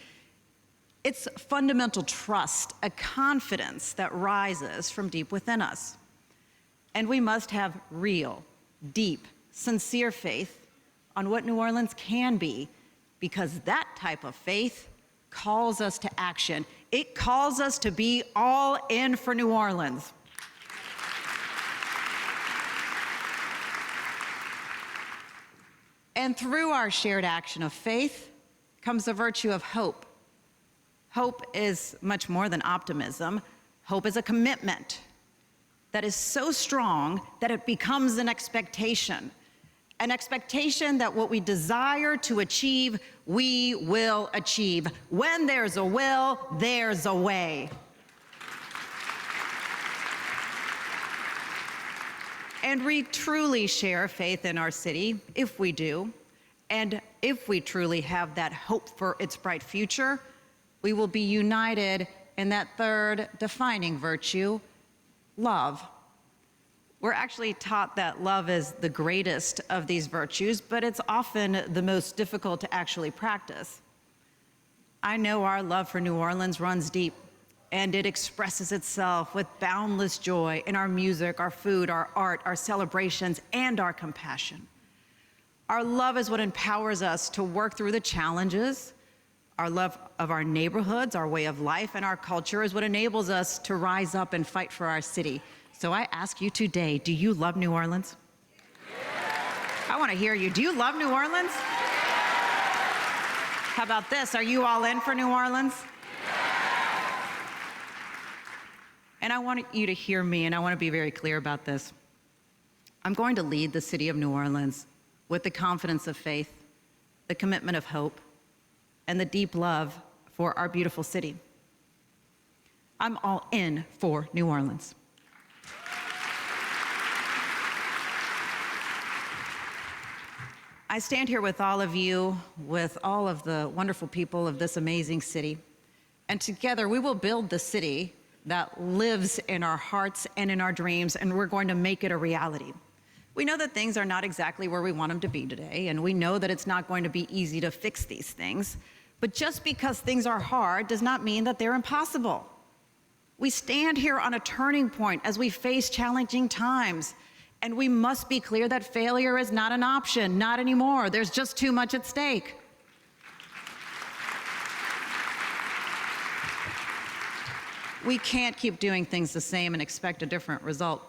It's fundamental trust, a confidence that rises from deep within us. And we must have real, deep, sincere faith on what New Orleans can be, because that type of faith calls us to action. It calls us to be all in for New Orleans. And through our shared action of faith comes the virtue of hope. Hope is much more than optimism. Hope is a commitment that is so strong that it becomes an expectation that what we desire to achieve, we will achieve. When there's a will, there's a way. And we truly share faith in our city, if we do, and if we truly have that hope for its bright future, we will be united in that third defining virtue, love. We're actually taught that love is the greatest of these virtues, but it's often the most difficult to actually practice. I know our love for New Orleans runs deep, and it expresses itself with boundless joy in our music, our food, our art, our celebrations, and our compassion. Our love is what empowers us to work through the challenges. Our love of our neighborhoods, our way of life, and our culture is what enables us to rise up and fight for our city. So I ask you today, do you love New Orleans? I want to hear you. Do you love New Orleans? How about this? Are you all in for New Orleans? And I want you to hear me, and I want to be very clear about this. I'm going to lead the city of New Orleans with the confidence of faith, the commitment of hope, and the deep love for our beautiful city. I'm all in for New Orleans. I stand here with all of you, with all of the wonderful people of this amazing city, and together we will build the city that lives in our hearts and in our dreams, and we're going to make it a reality. We know that things are not exactly where we want them to be today, and we know that it's not going to be easy to fix these things. But just because things are hard does not mean that they're impossible. We stand here on a turning point as we face challenging times, and we must be clear that failure is not an option, not anymore. There's just too much at stake. We can't keep doing things the same and expect a different result.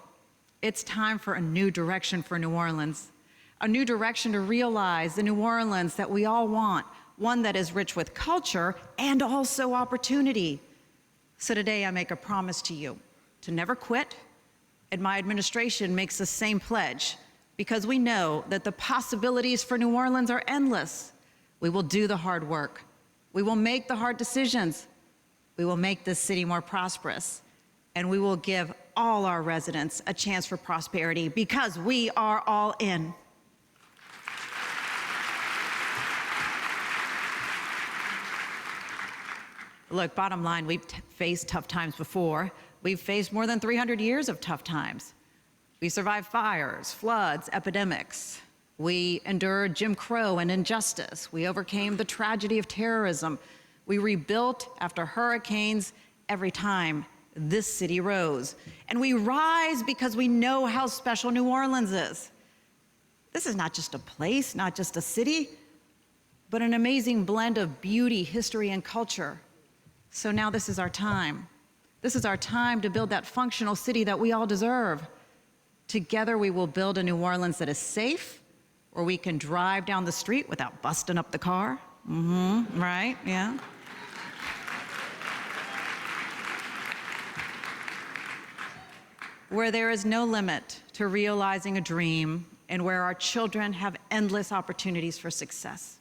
It's time for a new direction for New Orleans, a new direction to realize the New Orleans that we all want, one that is rich with culture and also opportunity. So today I make a promise to you to never quit, and my administration makes the same pledge, because we know that the possibilities for New Orleans are endless. We will do the hard work. We will make the hard decisions. We will make this city more prosperous, and we will give all our residents a chance for prosperity, because we are all in. Look, bottom line, we've faced tough times before. We've faced more than 300 years of tough times. We survived fires, floods, epidemics. We endured Jim Crow and injustice. We overcame the tragedy of terrorism. We rebuilt after hurricanes every time this city rose. And we rise because we know how special New Orleans is. This is not just a place, not just a city, but an amazing blend of beauty, history, and culture. So now this is our time. This is our time to build that functional city that we all deserve. Together we will build a New Orleans that is safe, where we can drive down the street without busting up the car. Right, yeah. Where there is no limit to realizing a dream, and where our children have endless opportunities for success.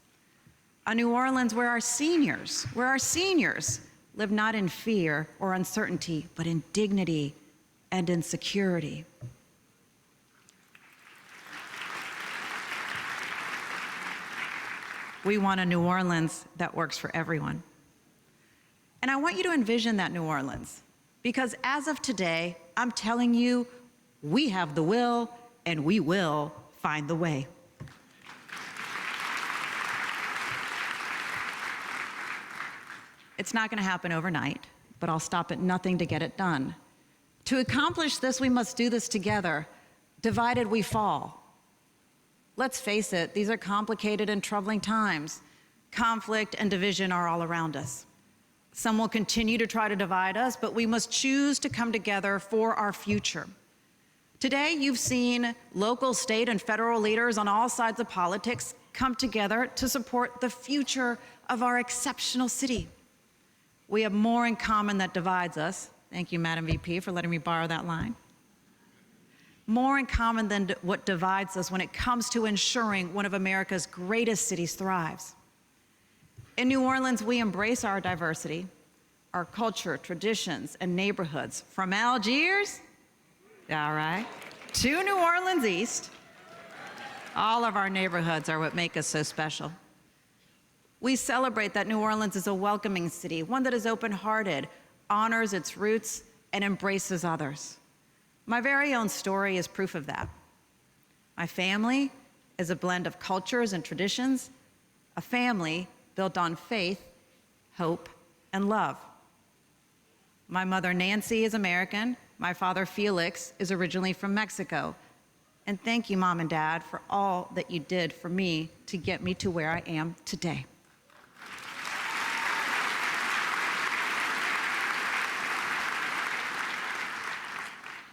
A New Orleans where our seniors live not in fear or uncertainty, but in dignity and in security. We want a New Orleans that works for everyone. And I want you to envision that New Orleans, because as of today, I'm telling you, we have the will, and we will find the way. It's not going to happen overnight, but I'll stop at nothing to get it done. To accomplish this, we must do this together. Divided, we fall. Let's face it, these are complicated and troubling times. Conflict and division are all around us. Some will continue to try to divide us, but we must choose to come together for our future. Today, you've seen local, state, and federal leaders on all sides of politics come together to support the future of our exceptional city. We have more in common that divides us. Thank you, Madam VP, for letting me borrow that line. More in common than what divides us when it comes to ensuring one of America's greatest cities thrives. In New Orleans, we embrace our diversity, our culture, traditions, and neighborhoods, from Algiers, all right, to New Orleans East. All of our neighborhoods are what make us so special. We celebrate that New Orleans is a welcoming city, one that is open-hearted, honors its roots, and embraces others. My very own story is proof of that. My family is a blend of cultures and traditions, a family built on faith, hope, and love. My mother, Nancy, is American. My father, Felix, is originally from Mexico. And thank you, Mom and Dad, for all that you did for me to get me to where I am today.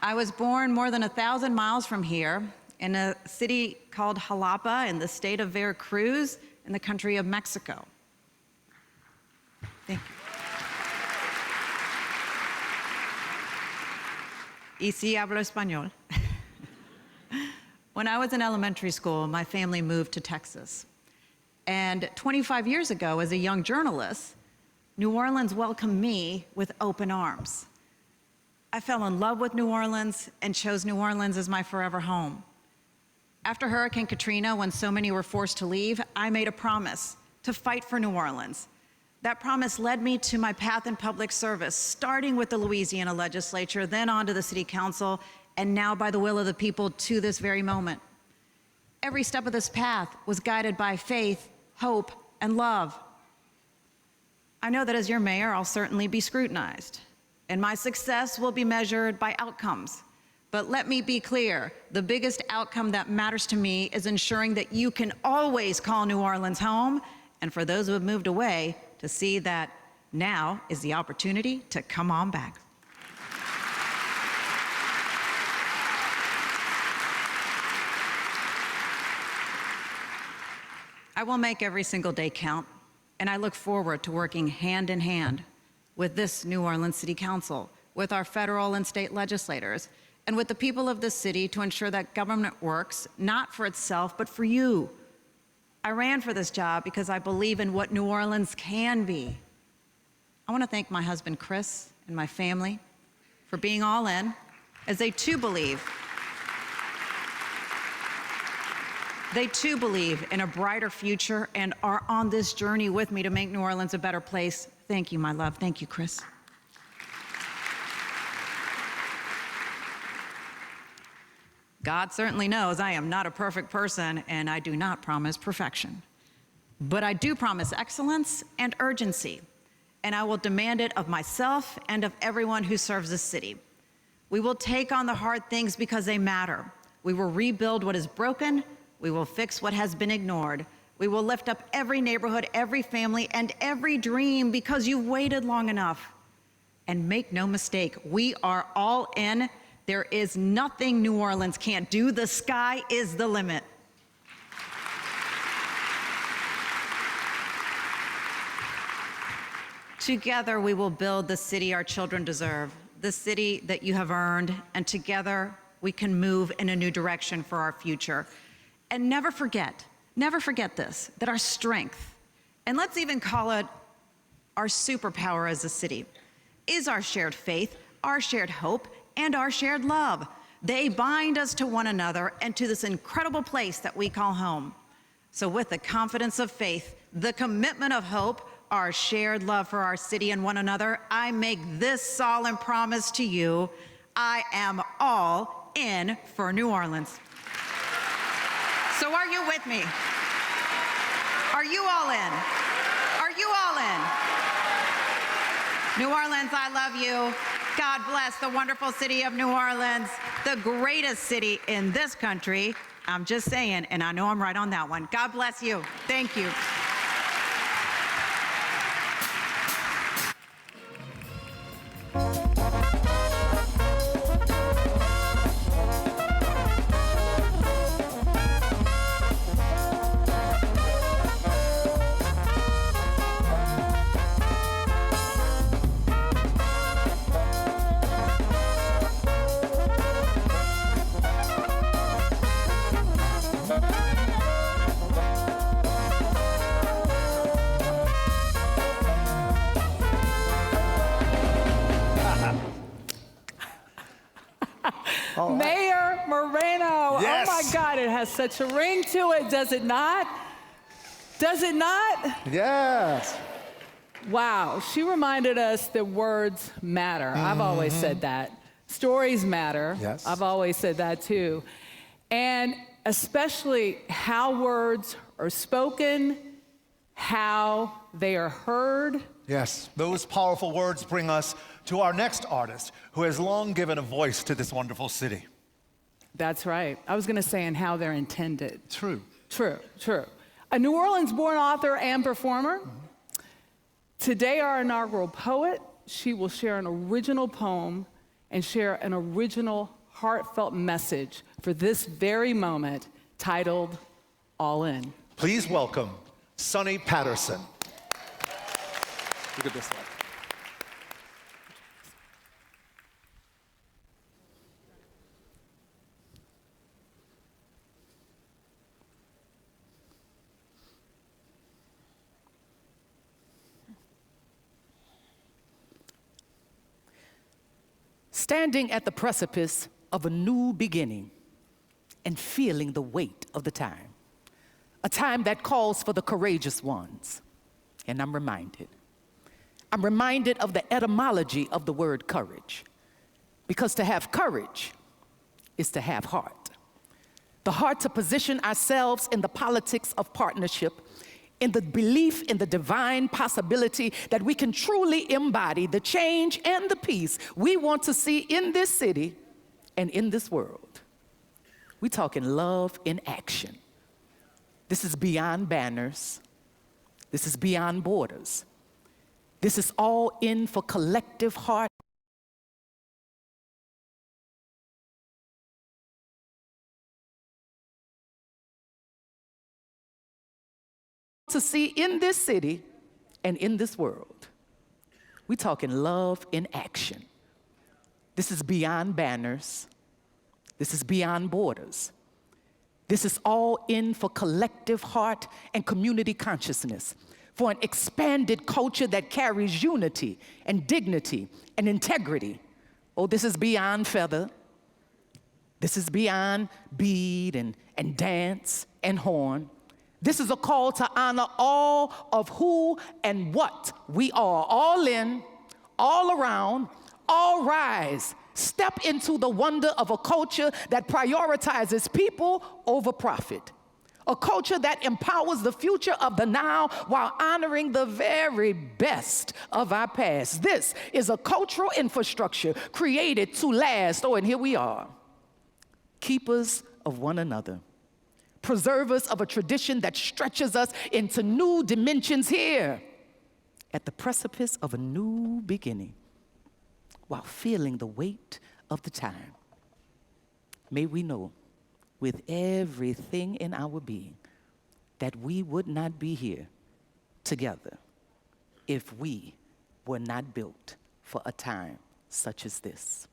I was born more than 1,000 miles from here in a city called Jalapa in the state of Veracruz in the country of Mexico. Thank you. Y sí hablo español. When I was in elementary school, my family moved to Texas. And 25 years ago, as a young journalist, New Orleans welcomed me with open arms. I fell in love with New Orleans and chose New Orleans as my forever home. After Hurricane Katrina, when so many were forced to leave, I made a promise to fight for New Orleans. That promise led me to my path in public service, starting with the Louisiana legislature, then on to the city council, and now by the will of the people to this very moment. Every step of this path was guided by faith, hope, and love. I know that as your mayor, I'll certainly be scrutinized, and my success will be measured by outcomes. But let me be clear, the biggest outcome that matters to me is ensuring that you can always call New Orleans home, and for those who have moved away, to see that now is the opportunity to come on back. I will make every single day count, and I look forward to working hand in hand with this New Orleans City Council, with our federal and state legislators, and with the people of this city to ensure that government works not for itself, but for you. I ran for this job because I believe in what New Orleans can be. I want to thank my husband, Chris, and my family for being all in, as they too believe in a brighter future and are on this journey with me to make New Orleans a better place. Thank you, my love. Thank you, Chris. God certainly knows I am not a perfect person, and I do not promise perfection. But I do promise excellence and urgency, and I will demand it of myself and of everyone who serves this city. We will take on the hard things because they matter. We will rebuild what is broken. We will fix what has been ignored. We will lift up every neighborhood, every family, and every dream because you've waited long enough. And make no mistake, we are all in. There is nothing New Orleans can't do. The sky is the limit. Together, we will build the city our children deserve, the city that you have earned, and together, we can move in a new direction for our future. And never forget this, that our strength, and let's even call it our superpower as a city, is our shared faith, our shared hope, and our shared love. They bind us to one another and to this incredible place that we call home. So with the confidence of faith, the commitment of hope, our shared love for our city and one another, I make this solemn promise to you: I am all in for New Orleans. So are you with me? Are you all in? Are you all in? New Orleans, I love you. God bless the wonderful city of New Orleans, the greatest city in this country. I'm just saying, and I know I'm right on that one. God bless you. Thank you. Mayor Moreno, Yes. Oh my God, it has such a ring to it, does it not? Does it not? Yes. Wow, she reminded us that words matter. I've always said that. Stories matter. Yes. I've always said that too. And especially how words are spoken, how they are heard. Yes, those powerful words bring us to our next artist, who has long given a voice to this wonderful city. That's right. I was going to say, and how they're intended. True. True, true. A New Orleans-born author and performer. Today, our inaugural poet, she will share an original poem and share an original heartfelt message for this very moment, titled All In. Please welcome Sonny Patterson. Look at this one. Standing at the precipice of a new beginning and feeling the weight of the time, a time that calls for the courageous ones. And I'm reminded of the etymology of the word courage, because to have courage is to have heart. The heart to position ourselves in the politics of partnership, in the belief in the divine possibility that we can truly embody the change and the peace we want to see in this city and in this world. We're talking love in action. This is beyond banners. This is beyond borders. This is all in for collective heart. To see in this city and in this world. We're talking love in action. This is beyond banners. This is beyond borders. This is all in for collective heart and community consciousness, for an expanded culture that carries unity and dignity and integrity. Oh, this is beyond feather. This is beyond bead and dance and horn. This is a call to honor all of who and what we are. All in, all around, all rise. Step into the wonder of a culture that prioritizes people over profit. A culture that empowers the future of the now while honoring the very best of our past. This is a cultural infrastructure created to last. Oh, and here we are. Keepers of one another. Preservers of a tradition that stretches us into new dimensions here at the precipice of a new beginning while feeling the weight of the time. May we know with everything in our being that we would not be here together if we were not built for a time such as this.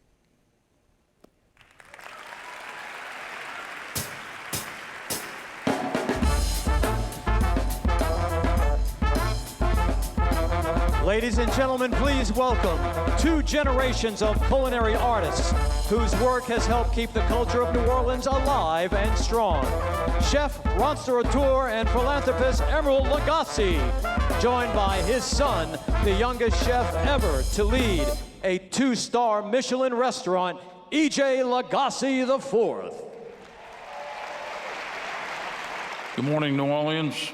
Ladies and gentlemen, please welcome 2 generations of culinary artists whose work has helped keep the culture of New Orleans alive and strong. Chef, restaurateur, and philanthropist Emeril Lagasse, joined by his son, the youngest chef ever to lead a 2-star Michelin restaurant, E.J. Lagasse IV. Good morning, New Orleans.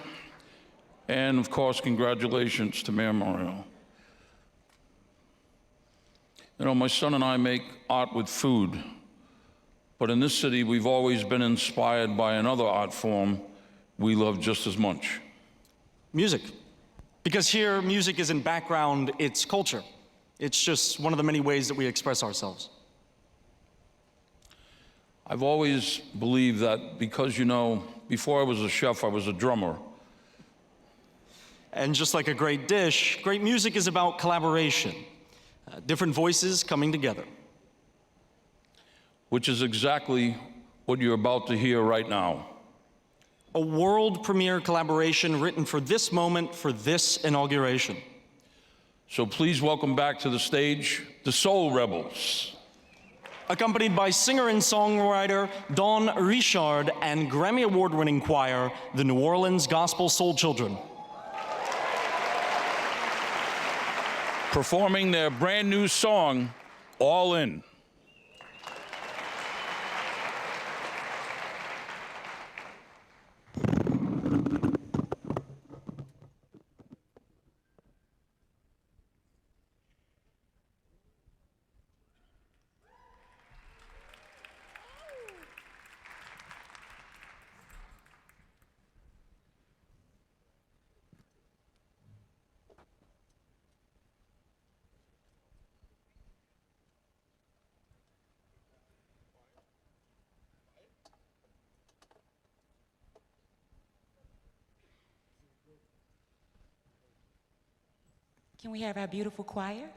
And of course, congratulations to Mayor Moreno. You know, my son and I make art with food, but in this city, we've always been inspired by another art form we love just as much. Music. Because here, music isn't background, it's culture. It's just one of the many ways that we express ourselves. I've always believed that because, you know, before I was a chef, I was a drummer. And just like a great dish, great music is about collaboration. Different voices coming together. Which is exactly what you're about to hear right now. A world premiere collaboration written for this moment, for this inauguration. So please welcome back to the stage, the Soul Rebels. Accompanied by singer and songwriter Dawn Richard and Grammy Award-winning choir, the New Orleans Gospel Soul Children. Performing their brand new song, All In. Can we have our beautiful choir?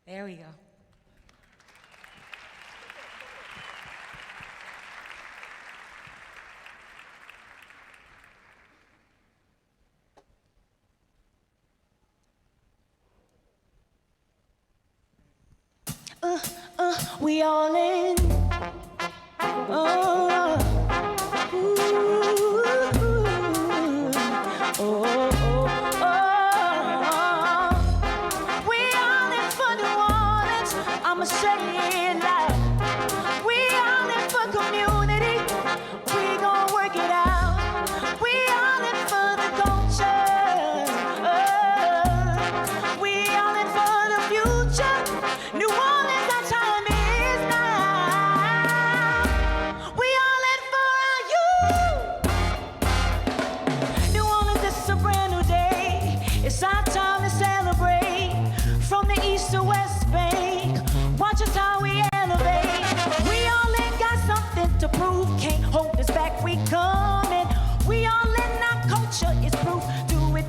There we go. We all in.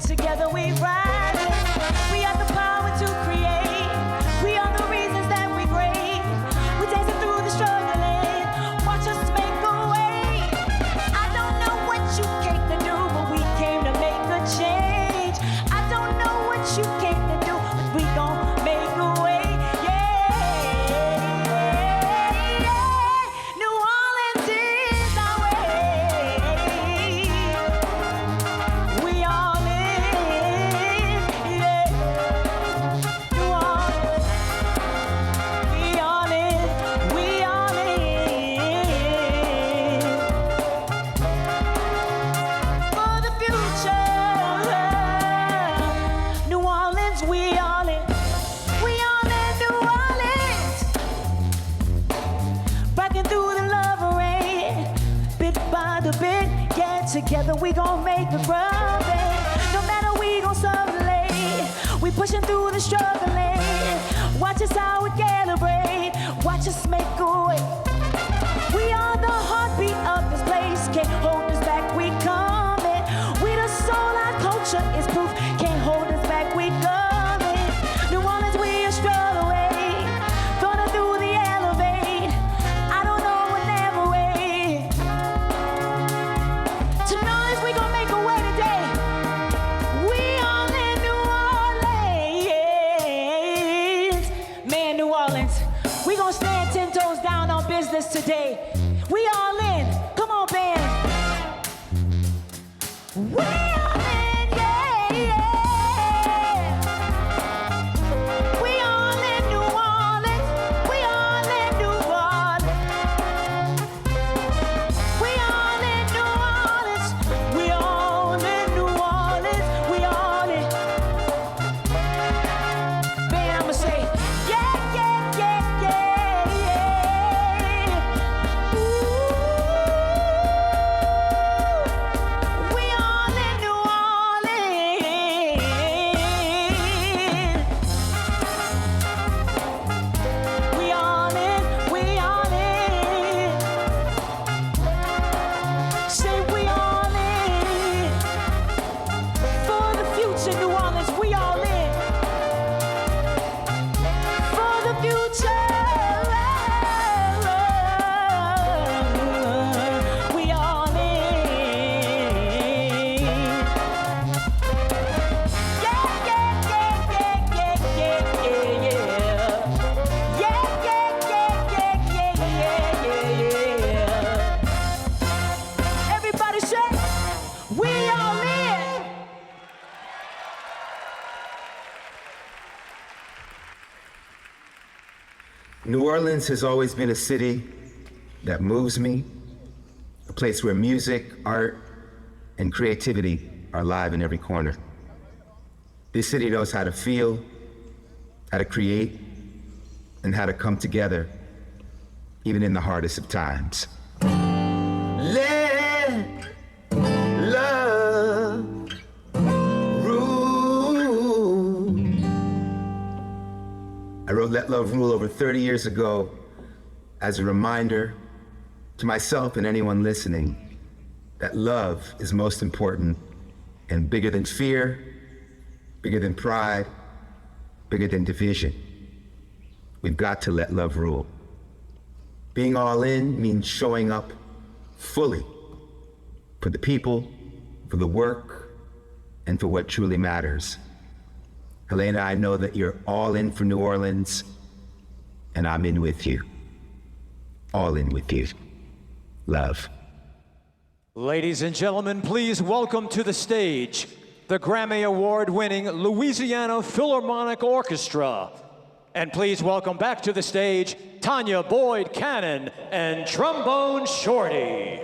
Together we rise. We have the power to create. We are the reasons that we great. We dancing through the struggling. Watch us make a way. I don't know what you came to do, but we came to make a change. I don't know what you came to do, but we gon' make a way. Yeah. New Orleans is a bit. Get together, we gon' make a grubbin'. No matter we gon' sublet. We pushing through the struggling. Watch us how we calibrate. Watch us make a way. We are the heartbeat of this place. Can't hold us back, we coming. We the soul, our culture is proof. Can't hold us back, we coming. New Orleans, we are struggle away. Gonna through the elevate. I don't know, we'll never wait. To know this, we gon' make a way today. We all in New Orleans. Man, New Orleans, we gon' stand 10 toes down on business today. We all in. Come on, band. We all in, yeah, yeah. We all in New Orleans. We all in New Orleans. We all in New Orleans. We all in New Orleans. We all in. Band, I'ma say, yeah, yeah, yeah, yeah, yeah. We all in New Orleans. We all in, we all in. Say we all in. For the future, New Orleans, we all in. For the future, we all in. Yeah, yeah, yeah, yeah, yeah, yeah, yeah, yeah. Yeah, yeah, yeah, yeah, yeah, yeah, yeah. Everybody say, we all in. New Orleans has always been a city that moves me, a place where music, art, and creativity are alive in every corner. This city knows how to feel, how to create, and how to come together, even in the hardest of times. Let love rule. I wrote Let Love Rule over 30 years ago as a reminder to myself and anyone listening that love is most important and bigger than fear, bigger than pride, bigger than division. We've got to let love rule. Being all in means showing up fully for the people, for the work, and for what truly matters. Helena, I know that you're all in for New Orleans, and I'm in with you. All in with you. Love. Ladies and gentlemen, please welcome to the stage the Grammy Award-winning Louisiana Philharmonic Orchestra. And please welcome back to the stage Tanya Boyd Cannon and Trombone Shorty.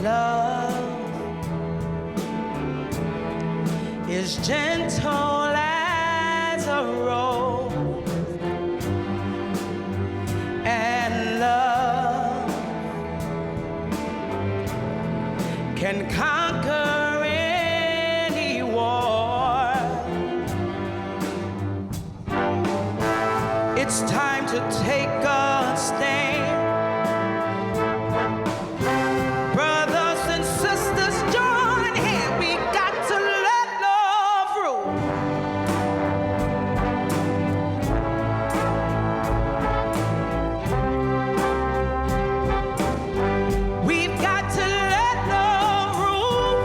Love is gentle as a rose, and love can conquer any war. It's time to take a stand. Brothers and sisters, join hands. We got to let love rule. We've got to let love rule.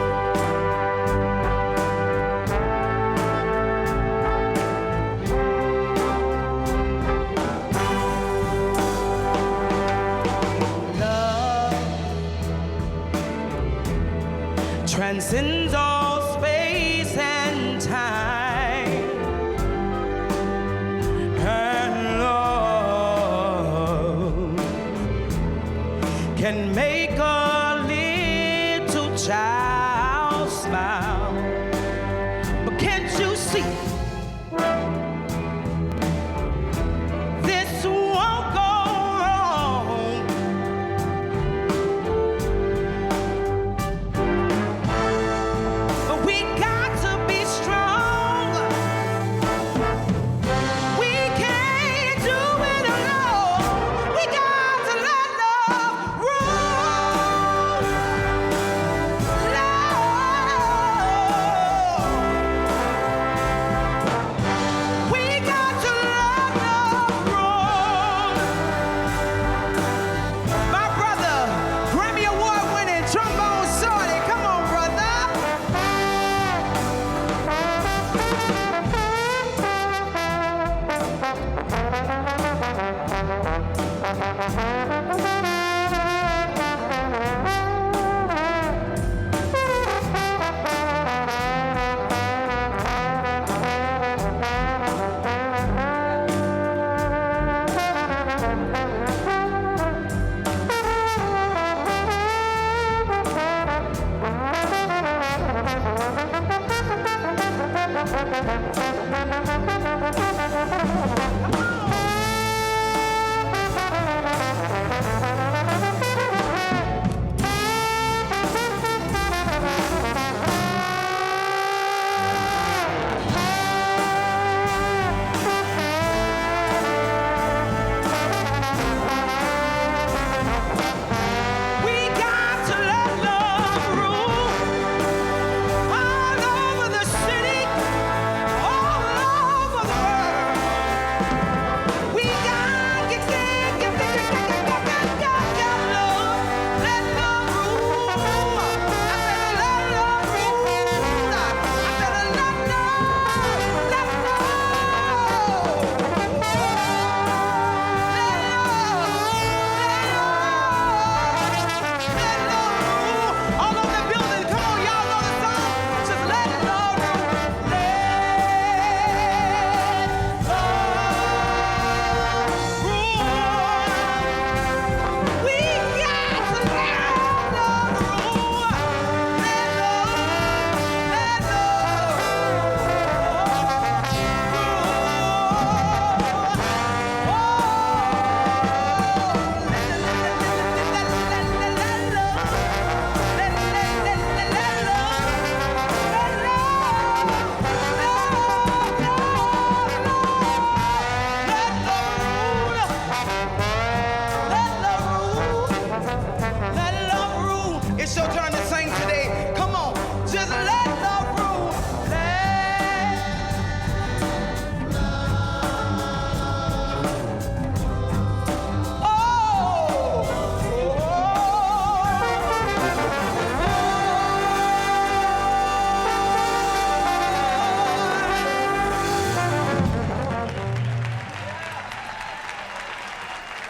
Love transcends all space and time. And love can make a little child smile. But can't you see?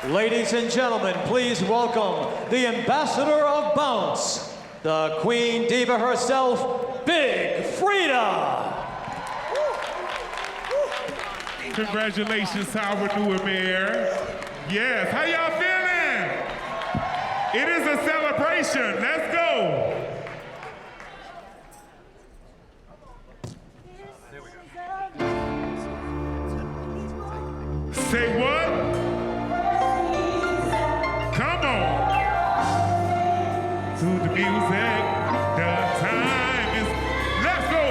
Ladies and gentlemen, please welcome the ambassador of bounce, the Queen Diva herself, Big Frida. Congratulations to our new mayor. Yes, how y'all feeling? It is a celebration. Let's go. Say what? Come on. To the music, the time is, let's go.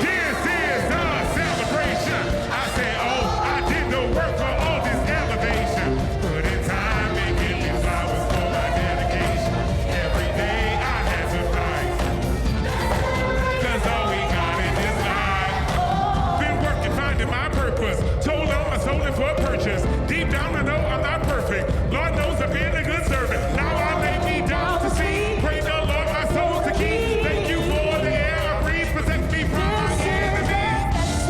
This is our celebration. I say, oh, I did the work for all this elevation. Put in time and give me flowers for my dedication. Every day I had to fight. 'Cause all we got in this life. Been working, finding my purpose. Told all my soul for purchase. Deep down I know I'm not perfect. Lord knows I've been a good servant. Now I lay me down to see. Pray the Lord my soul to keep. Thank you for the air I breathe. Protect me from my enemies.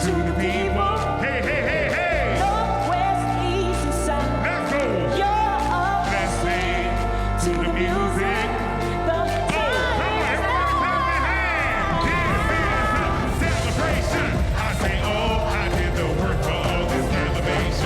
To the people. Hey, hey, hey, hey. Northwest, east, and south. Let's go. You're up. Let's sing to the music. The Come on, everybody clap your hands. This is a celebration. I say, oh, I did the work for all this elevation.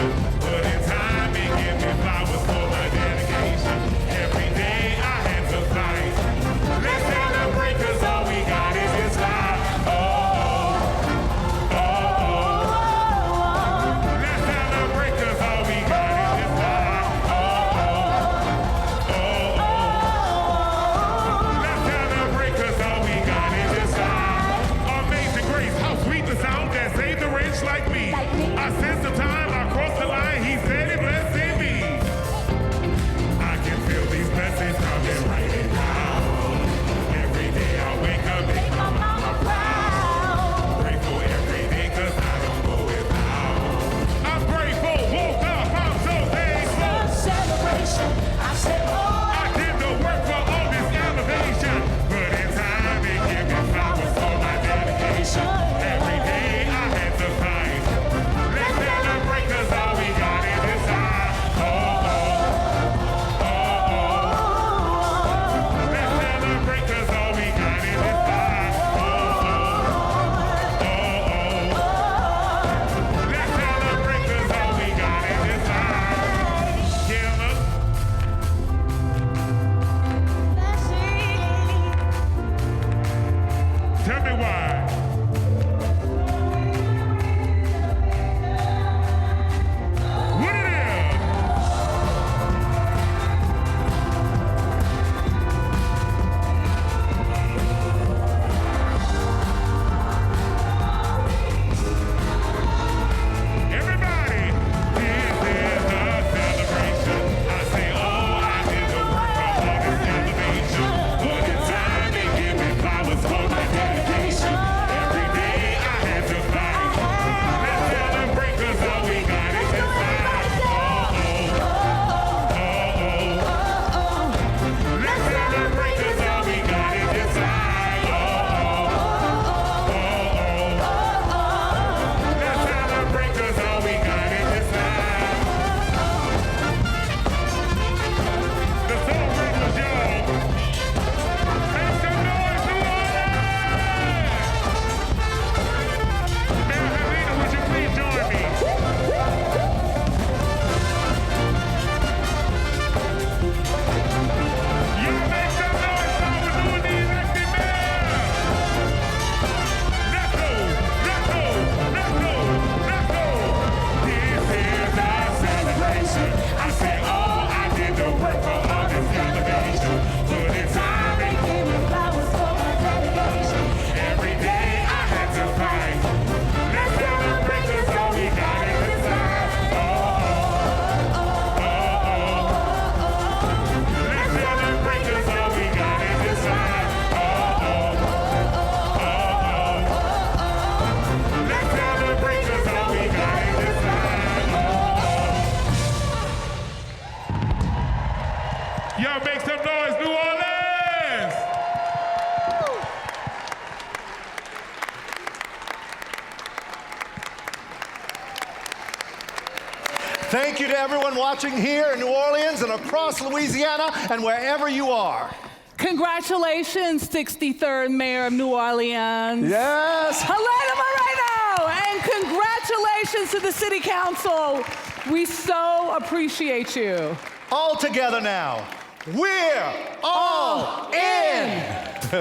Thank you to everyone watching here in New Orleans and across Louisiana and wherever you are. Congratulations, 63rd Mayor of New Orleans. Yes. Helena Moreno, and congratulations to the City Council. We so appreciate you. All together now. We're all in.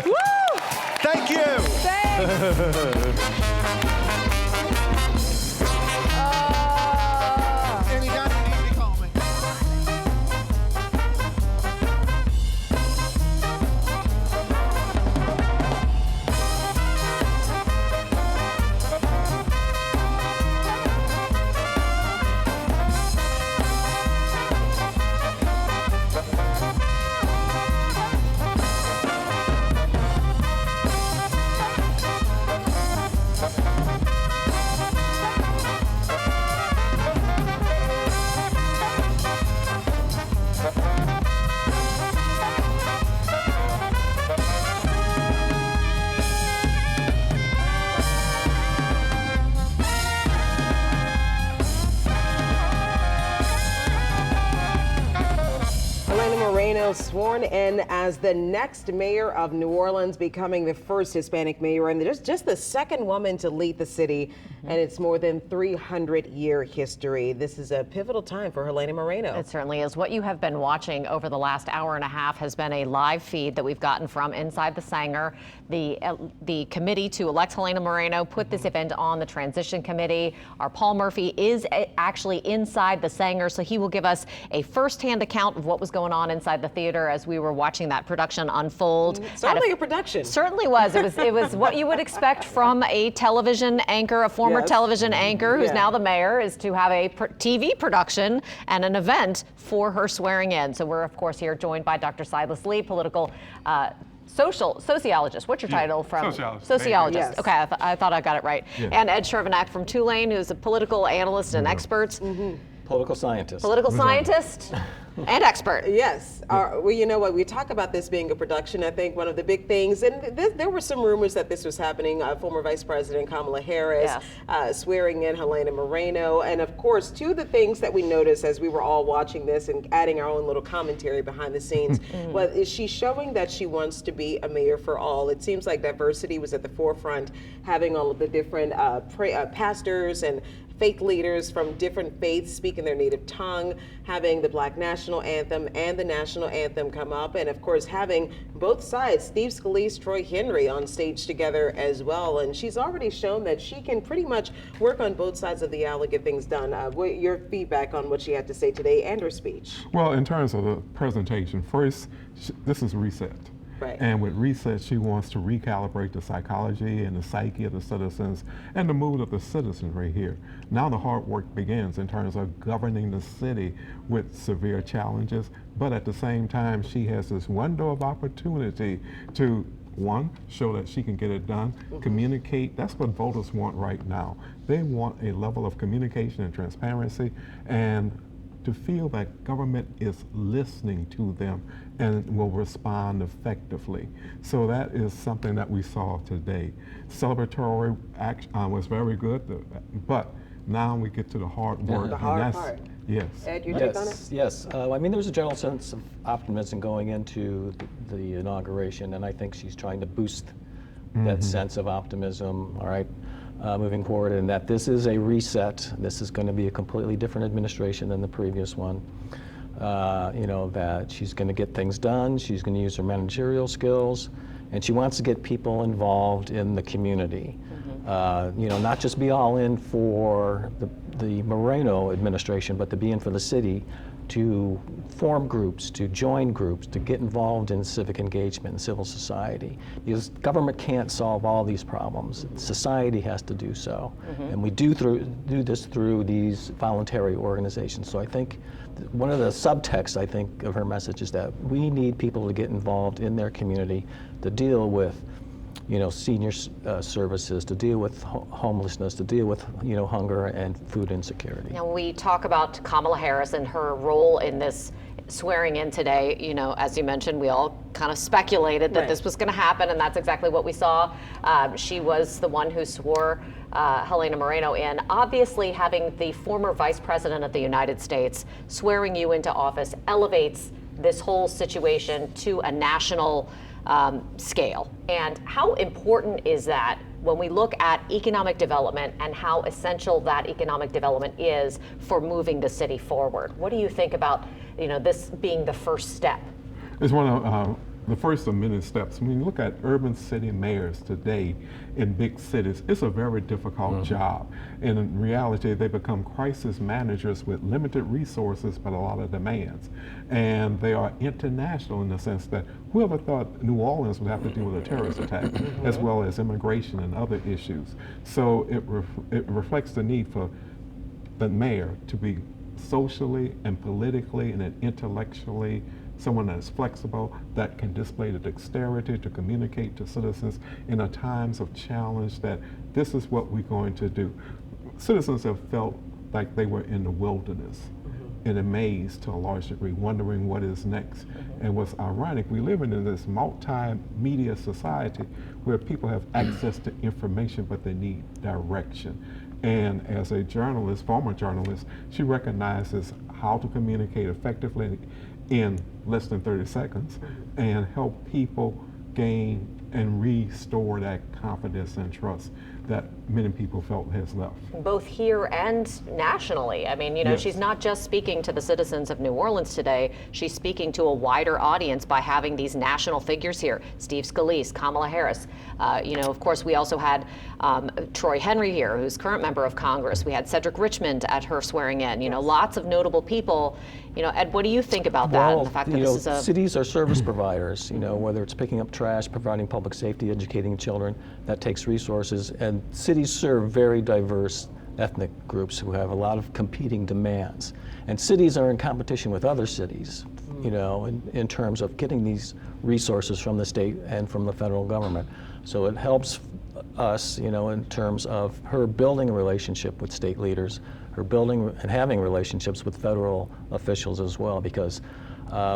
Woo! Thank you. Thanks. Sworn in as the next mayor of New Orleans, becoming the first Hispanic mayor and just the second woman to lead the city and its more than 300-year history. This is a pivotal time for Helena Moreno. It certainly is. What you have been watching over the last hour and a half has been a live feed that we've gotten from inside the Sanger. The committee to elect Helena Moreno put this event on the transition committee. Our Paul Murphy is actually inside the Sanger, so he will give us a firsthand account of what was going on inside the theater as we were watching that production unfold. Certainly a production. Certainly was. It was what you would expect from a television anchor, a former television anchor who's now the mayor, is to have a TV production and an event for her swearing in. So we're, of course, here joined by Dr. Silas Lee, political sociologist. What's your title from? Sociologist. Sociologist. Yes. Okay, I thought I got it right. Yeah. And Ed Shervanack from Tulane, who's a political analyst and expert. Political scientist. Political scientist and expert. Yes. Well, you know what? We talk about this being a production. I think one of the big things, and there were some rumors that this was happening. Former Vice President Kamala Harris swearing in Helena Moreno. And of course, two of the things that we noticed as we were all watching this and adding our own little commentary behind the scenes is she showing that she wants to be a mayor for all. It seems like diversity was at the forefront, having all of the different pastors and faith leaders from different faiths speaking their native tongue, having the Black National Anthem and the National Anthem come up, and of course having both sides, Steve Scalise, Troy Henry, on stage together as well. And she's already shown that she can pretty much work on both sides of the aisle and get things done. What your feedback on what she had to say today and her speech? Well, in terms of the presentation, first, this is reset. Right. And with reset, she wants to recalibrate the psychology and the psyche of the citizens and the mood of the citizenry here. Now the hard work begins in terms of governing the city with severe challenges, but at the same time, she has this window of opportunity to, one, show that she can get it done, communicate. That's what voters want right now. They want a level of communication and transparency, and to feel that government is listening to them and will respond effectively. So that is something that we saw today. Celebratory act was very good, but now we get to the hard work. The hard part. Yes. Ed, your take on it? Yes. I mean, there's a general sense of optimism going into the inauguration, and I think she's trying to boost that sense of optimism, all right, moving forward, and that this is a reset. This is going to be a completely different administration than the previous one. You know, that she's going to get things done, she's going to use her managerial skills, and she wants to get people involved in the community. You know, not just be all in for the Moreno administration, but to be in for the city, to form groups, to join groups, to get involved in civic engagement and civil society. Because government can't solve all these problems. Society has to do so. And we do this through these voluntary organizations. So I think one of the subtexts, I think, of her message is that we need people to get involved in their community to deal with, you know, senior services, to deal with homelessness, to deal with, you know, hunger and food insecurity. Now, when we talk about Kamala Harris and her role in this swearing in today, you know, as you mentioned, we all kind of speculated that Right. this was going to happen, and that's exactly what we saw. She was the one who swore Helena Moreno in. Obviously, having the former Vice President of the United States swearing you into office elevates this whole situation to a national scale. And how important is that when we look at economic development and how essential that economic development is for moving the city forward? What do you think about, you know, this being the first step? It's one of the first of many steps. When you look at urban city mayors today in big cities, it's a very difficult job. And in reality, they become crisis managers with limited resources but a lot of demands. And they are international in the sense that whoever thought New Orleans would have to deal with a terrorist attack as well as immigration and other issues. So it reflects the need for the mayor to be socially and politically and intellectually someone that is flexible, that can display the dexterity to communicate to citizens in a times of challenge that this is what we're going to do. Citizens have felt like they were in the wilderness, in a maze to a large degree, wondering what is next. And what's ironic, we live in this multimedia society where people have access to information, but they need direction. And as a journalist, former journalist, she recognizes how to communicate effectively in less than 30 seconds and help people gain and restore that confidence and trust that many people felt has left. Both here and nationally. I mean, you know, Yes. she's not just speaking to the citizens of New Orleans today, she's speaking to a wider audience by having these national figures here. Steve Scalise, Kamala Harris. You know, of course, we also had Troy Henry here, who's current member of Congress. We had Cedric Richmond at her swearing in. You know, lots of notable people. You know, Ed, what do you think about that? Well, And the fact that you this know, is a cities are service providers, you know, whether it's picking up trash, providing public safety, educating children, that takes resources. And cities serve very diverse ethnic groups who have a lot of competing demands. And cities are in competition with other cities, you know, in terms of getting these resources from the state and from the federal government. So it helps us, you know, in terms of her building a relationship with state leaders, her building and having relationships with federal officials as well, because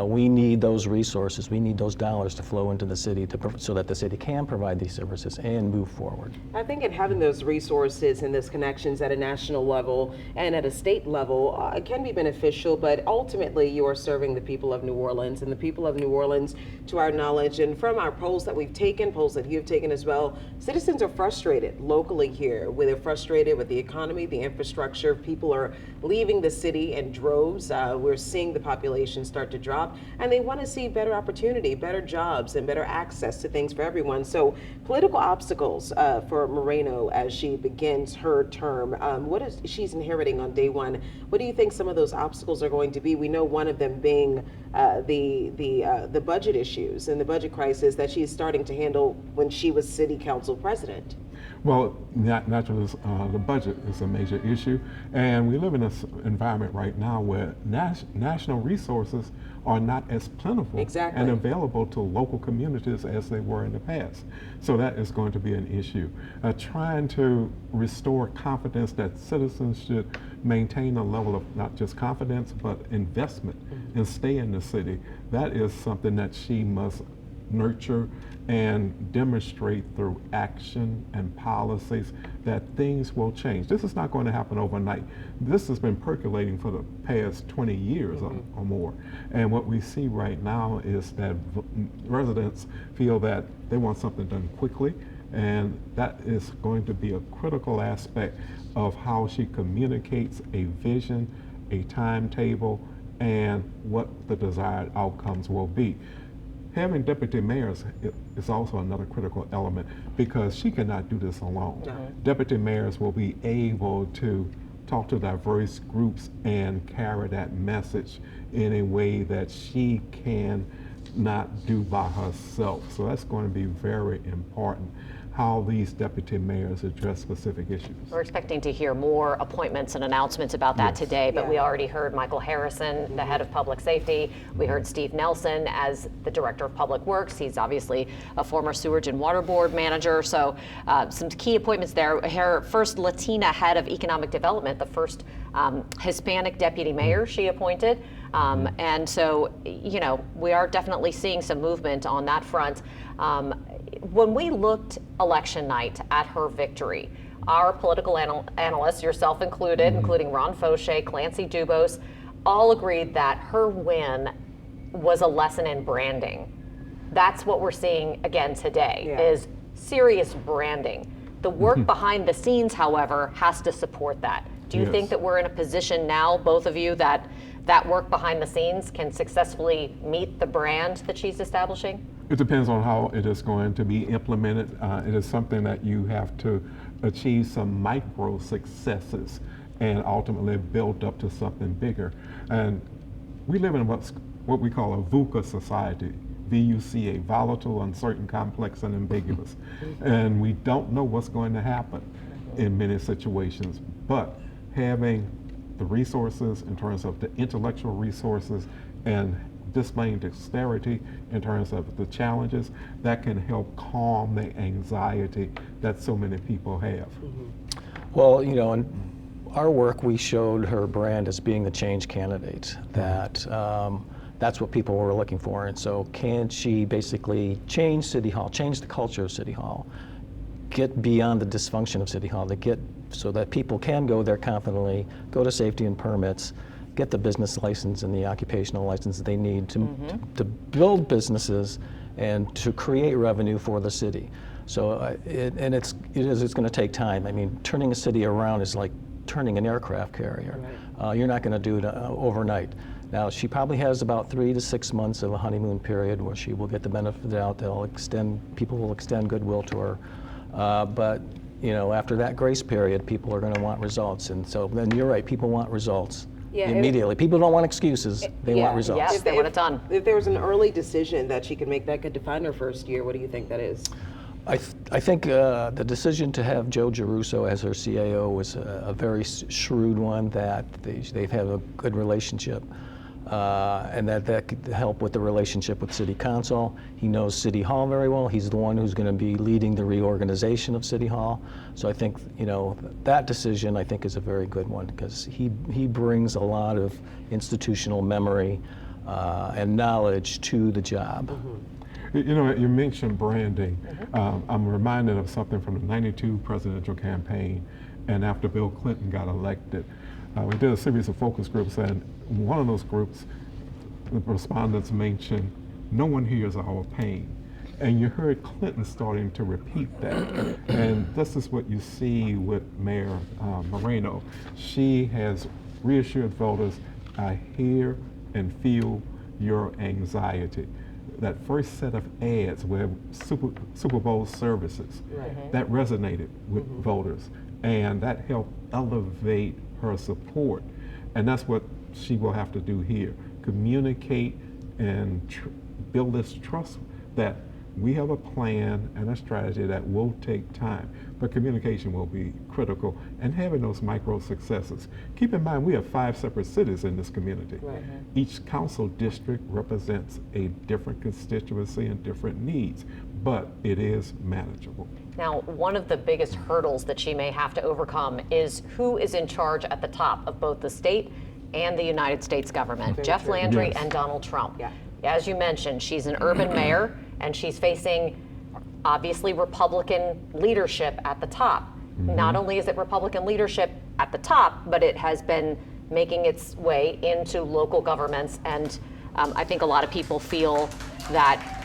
we need those resources, we need those dollars to flow into the city so that the city can provide these services and move forward. I think in having those resources and those connections at a national level and at a state level it can be beneficial, but ultimately you are serving the people of New Orleans, and the people of New Orleans, to our knowledge and from our polls that we've taken, polls that you've taken as well, citizens are frustrated locally here. They're frustrated with the economy, the infrastructure. People are leaving the city in droves. We're seeing the population start to drop, and they want to see better opportunity, better jobs, and better access to things for everyone. So political obstacles for Moreno as she begins her term. What is she's inheriting on day one? What do you think some of those obstacles are going to be? We know one of them being the budget issues and the budget crisis that she's starting to handle when she was city council president. Well, naturally, the budget is a major issue, and we live in this environment right now where national resources are not as plentiful and available to local communities as they were in the past. So that is going to be an issue. Trying to restore confidence that citizens should maintain a level of not just confidence, but investment and stay in the city. That is something that she must nurture and demonstrate through action and policies that things will change. This is not going to happen overnight. This has been percolating for the past 20 years or more. And what we see right now is that residents feel that they want something done quickly, and that is going to be a critical aspect of how she communicates a vision, a timetable, and what the desired outcomes will be. Having deputy mayors is also another critical element because she cannot do this alone. Deputy mayors will be able to talk to diverse groups and carry that message in a way that she can not do by herself. So that's going to be very important. how these deputy mayors address specific issues. We're expecting to hear more appointments and announcements about that today, but we already heard Michael Harrison, the head of public safety. We heard Steve Nelson as the director of public works. He's obviously a former sewage and water board manager. So some key appointments there. Her first Latina head of economic development, the first Hispanic deputy mayor she appointed. And so, you know, we are definitely seeing some movement on that front. When we looked election night at her victory, our political analysts, yourself included, including Ron Fauché, Clancy Dubose, all agreed that her win was a lesson in branding. That's what we're seeing again today, is serious branding. The work behind the scenes, however, has to support that. Do you think that we're in a position now, both of you, that work behind the scenes can successfully meet the brand that she's establishing? It depends on how it is going to be implemented. It is something that you have to achieve some micro successes and ultimately build up to something bigger. And we live in what we call a VUCA society. VUCA, volatile, uncertain, complex, and ambiguous. And we don't know what's going to happen in many situations, but having the resources in terms of the intellectual resources and displaying dexterity in terms of the challenges, that can help calm the anxiety that so many people have. Well, you know, in our work, we showed her brand as being the change candidate, that that's what people were looking for. And so can she basically change City Hall, change the culture of City Hall, get beyond the dysfunction of City Hall, to get so that people can go there confidently, go to safety and permits, get the business license and the occupational license that they need to build businesses and to create revenue for the city. So it's going to take time. I mean, turning a city around is like turning an aircraft carrier. You're not going to do it overnight. Now, she probably has about 3 to 6 months of a honeymoon period where she will get the benefit of the doubt. People will extend goodwill to her. But you know, after that grace period, people are going to want results. And so then you're right, people want results immediately. People don't want excuses, they want results. Yes, they want it done. If there was an early decision that she could make that could define her first year, what do you think that is? I think the decision to have Joe Giarrusso as her CAO was a very shrewd one, that they've had a good relationship. And that could help with the relationship with City Council. He knows City Hall very well. He's the one who's going to be leading the reorganization of City Hall. So I think, you know, that decision I think is a very good one, because he brings a lot of institutional memory and knowledge to the job. You know, you mentioned branding. I'm reminded of something from the '92 presidential campaign, and after Bill Clinton got elected, we did a series of focus groups, and one of those groups, the respondents mentioned, no one hears our pain. And you heard Clinton starting to repeat that. And this is what you see with Mayor Moreno. She has reassured voters, I hear and feel your anxiety. That first set of ads where Super Bowl services, that resonated with voters, and that helped elevate her support. And that's what she will have to do here. Communicate and build this trust that we have a plan and a strategy that will take time, but communication will be critical, and having those micro successes. Keep in mind, we have 5 separate cities in this community. Each council district represents a different constituency and different needs, but it is manageable. Now, one of the biggest hurdles that she may have to overcome is who is in charge at the top of both the state and the United States government, Jeff Landry and Donald Trump. As you mentioned, she's an urban mayor, and she's facing, obviously, Republican leadership at the top. Not only is it Republican leadership at the top, but it has been making its way into local governments, and I think a lot of people feel that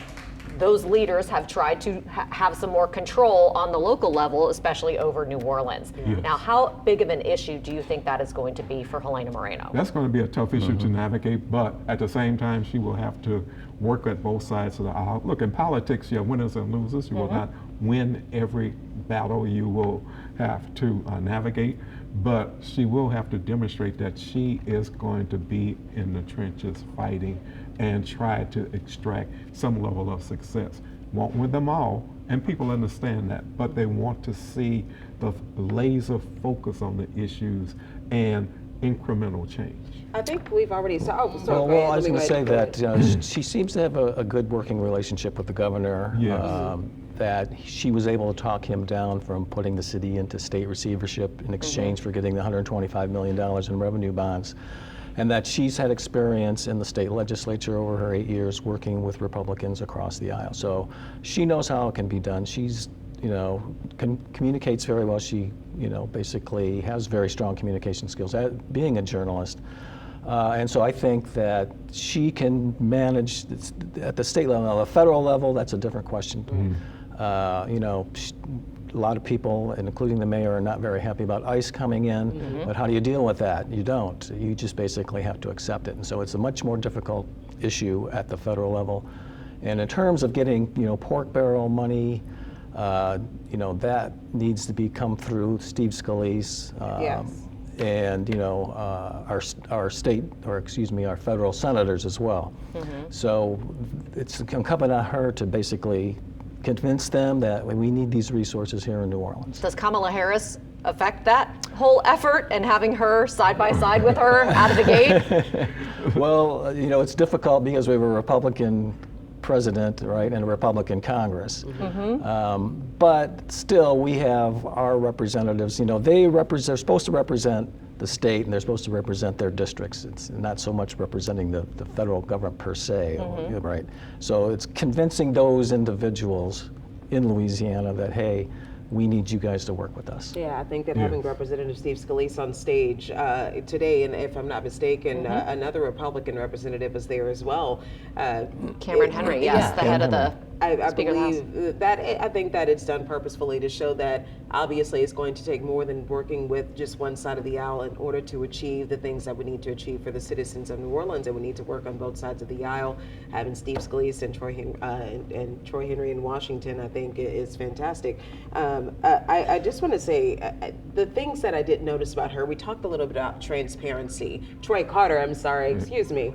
those leaders have tried to have some more control on the local level, especially over New Orleans. Now, how big of an issue do you think that is going to be for Helena Moreno? That's going to be a tough issue to navigate, but at the same time, she will have to work at both sides of the aisle. Look, in politics, you have winners and losers. You will not win every battle you will have to navigate, but she will have to demonstrate that she is going to be in the trenches fighting and try to extract some level of success. want with them all, and people understand that, but they want to see the laser focus on the issues and incremental change. I think we've already saw. Oh, sorry, Well, I was going to say that she seems to have a good working relationship with the governor. Yes. That she was able to talk him down from putting the city into state receivership in exchange for getting the $125 million in revenue bonds. And that she's had experience in the state legislature over her 8 years working with Republicans across the aisle. So she knows how it can be done. She's, communicates very well. She, basically has very strong communication skills, being a journalist. And so I think that she can manage at the state level. Now, the federal level, that's a different question. A lot of people, including the mayor, are not very happy about ICE coming in, but how do you deal with that? You don't. You just basically have to accept it. And so it's a much more difficult issue at the federal level. And in terms of getting, pork barrel money, that needs to come through Steve Scalise. And our federal senators as well. So it's incumbent on her to basically convince them that we need these resources here in New Orleans. Does Kamala Harris affect that whole effort and having her side by side with her out of the gate? Well, it's difficult because we have a Republican president, right, and a Republican Congress. But still, we have our representatives. They're supposed to represent the state, and they're supposed to represent their districts. It's not so much representing the federal government per se, right? So it's convincing those individuals in Louisiana that, hey, we need you guys to work with us. Yeah, I think that having Representative Steve Scalise on stage today, and if I'm not mistaken, another Republican representative was there as well. Cameron Henry, yes, the head of the I Speaker of the House. believe that I think that it's done purposefully to show that obviously it's going to take more than working with just one side of the aisle in order to achieve the things that we need to achieve for the citizens of New Orleans, and we need to work on both sides of the aisle. Having Steve Scalise and Troy Henry in Washington, I think is fantastic. I just want to say the things that I did notice about her. We talked a little bit about transparency. Troy Carter, I'm sorry, excuse me.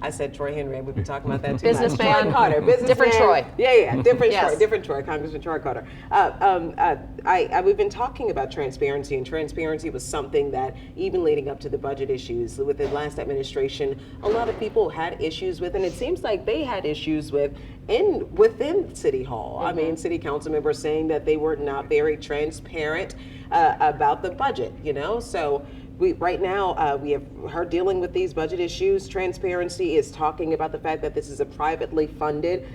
I said Troy Henry. We've been talking about that too. Businessman. Troy Carter, businessman. Different Troy. Yeah, different Yes. Troy, different Troy, Congressman Troy Carter. We've been talking about transparency, and transparency was something that even leading up to the budget issues with the last administration, a lot of people had issues with, and it seems like they had issues with within City Hall. I mean, city council members saying that they were not very transparent about the budget, so. Right now, we have her dealing with these budget issues. Transparency is talking about the fact that this is a privately funded.